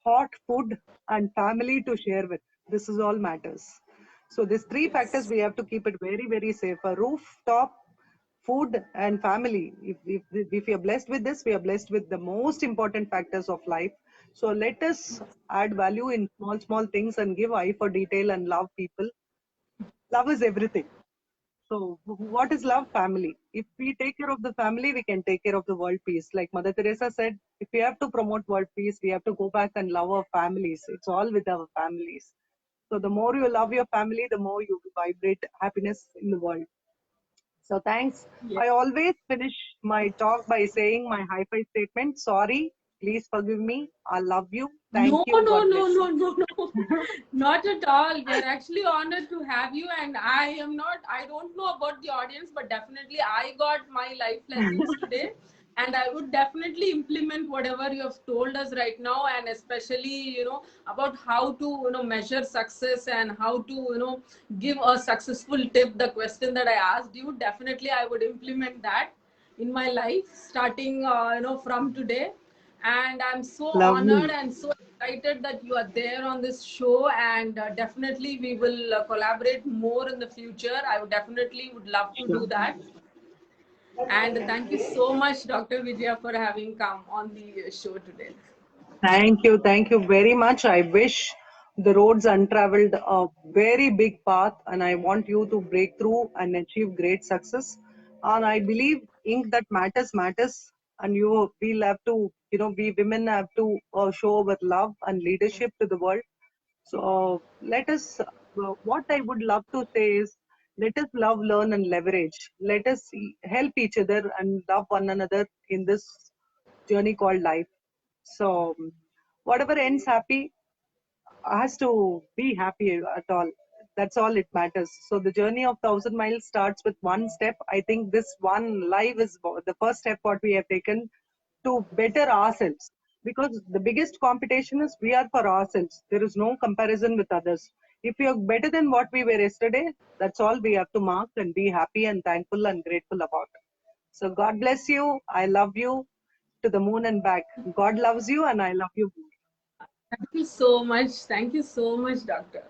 hot food, and family to share with. This is all matters. So these three factors Yes. we have to keep it very, very safe. A rooftop, food and family. If we are blessed with this, we are blessed with the most important factors of life. So let us add value in small, small things and give eye for detail and love people. Love is everything. So, what is love? Family. If we take care of the family, we can take care of the world peace. Like Mother Teresa said, if we have to promote world peace, we have to go back and love our families. It's all with our families. So, the more you love your family, the more you vibrate happiness in the world. So, thanks. Yeah. I always finish my talk by saying my high five statement. Sorry, please forgive me. I love you. Thank No, you. no, God no, bless. no, no, no. Not at all. We are actually honored to have you. And I don't know about the audience, but definitely I got my life lessons today. And I would definitely implement whatever you have told us right now. And especially, about how to, measure success and how to, give a successful tip. The question that I asked you, definitely I would implement that in my life starting, from today. And I'm so honored Lovely. and so excited that you are there on this show. And definitely we will collaborate more in the future. I would definitely would love to Sure. do that. And thank you so much, Dr. Vijaya, for having come on the show today. Thank you very much. I wish the roads untraveled a very big path, and I want you to break through and achieve great success. And I believe ink that matters, and we'll have to, we women have to show our love and leadership to the world. So let us, what I would love to say is, let us love, learn, and leverage. Let us help each other and love one another in this journey called life. So, whatever ends happy has to be happy at all. That's all it matters. So, the journey of 1,000 miles starts with one step. I think this one life is the first step what we have taken to better ourselves. Because the biggest competition is we are for ourselves. There is no comparison with others. If we are better than what we were yesterday, that's all we have to mark and be happy and thankful and grateful about. So, God bless you. I love you to the moon and back. God loves you, and I love you. Thank you so much. Thank you so much, Doctor.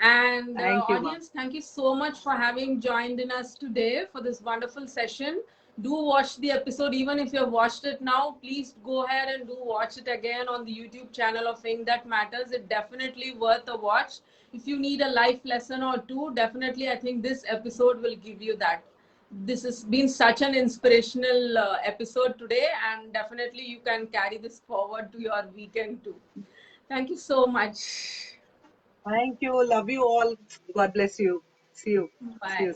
And Thank you, ma'am. audience, thank you so much for having joined in us today for this wonderful session. Do watch the episode, even if you have watched it now. Please go ahead and do watch it again on the YouTube channel of Ink That Matters. It's definitely worth a watch. If you need a life lesson or two, definitely I think this episode will give you that. This has been such an inspirational episode today, and definitely you can carry this forward to your weekend too. Thank you so much. Thank you. Love you all. God bless you. See you. See Bye. you.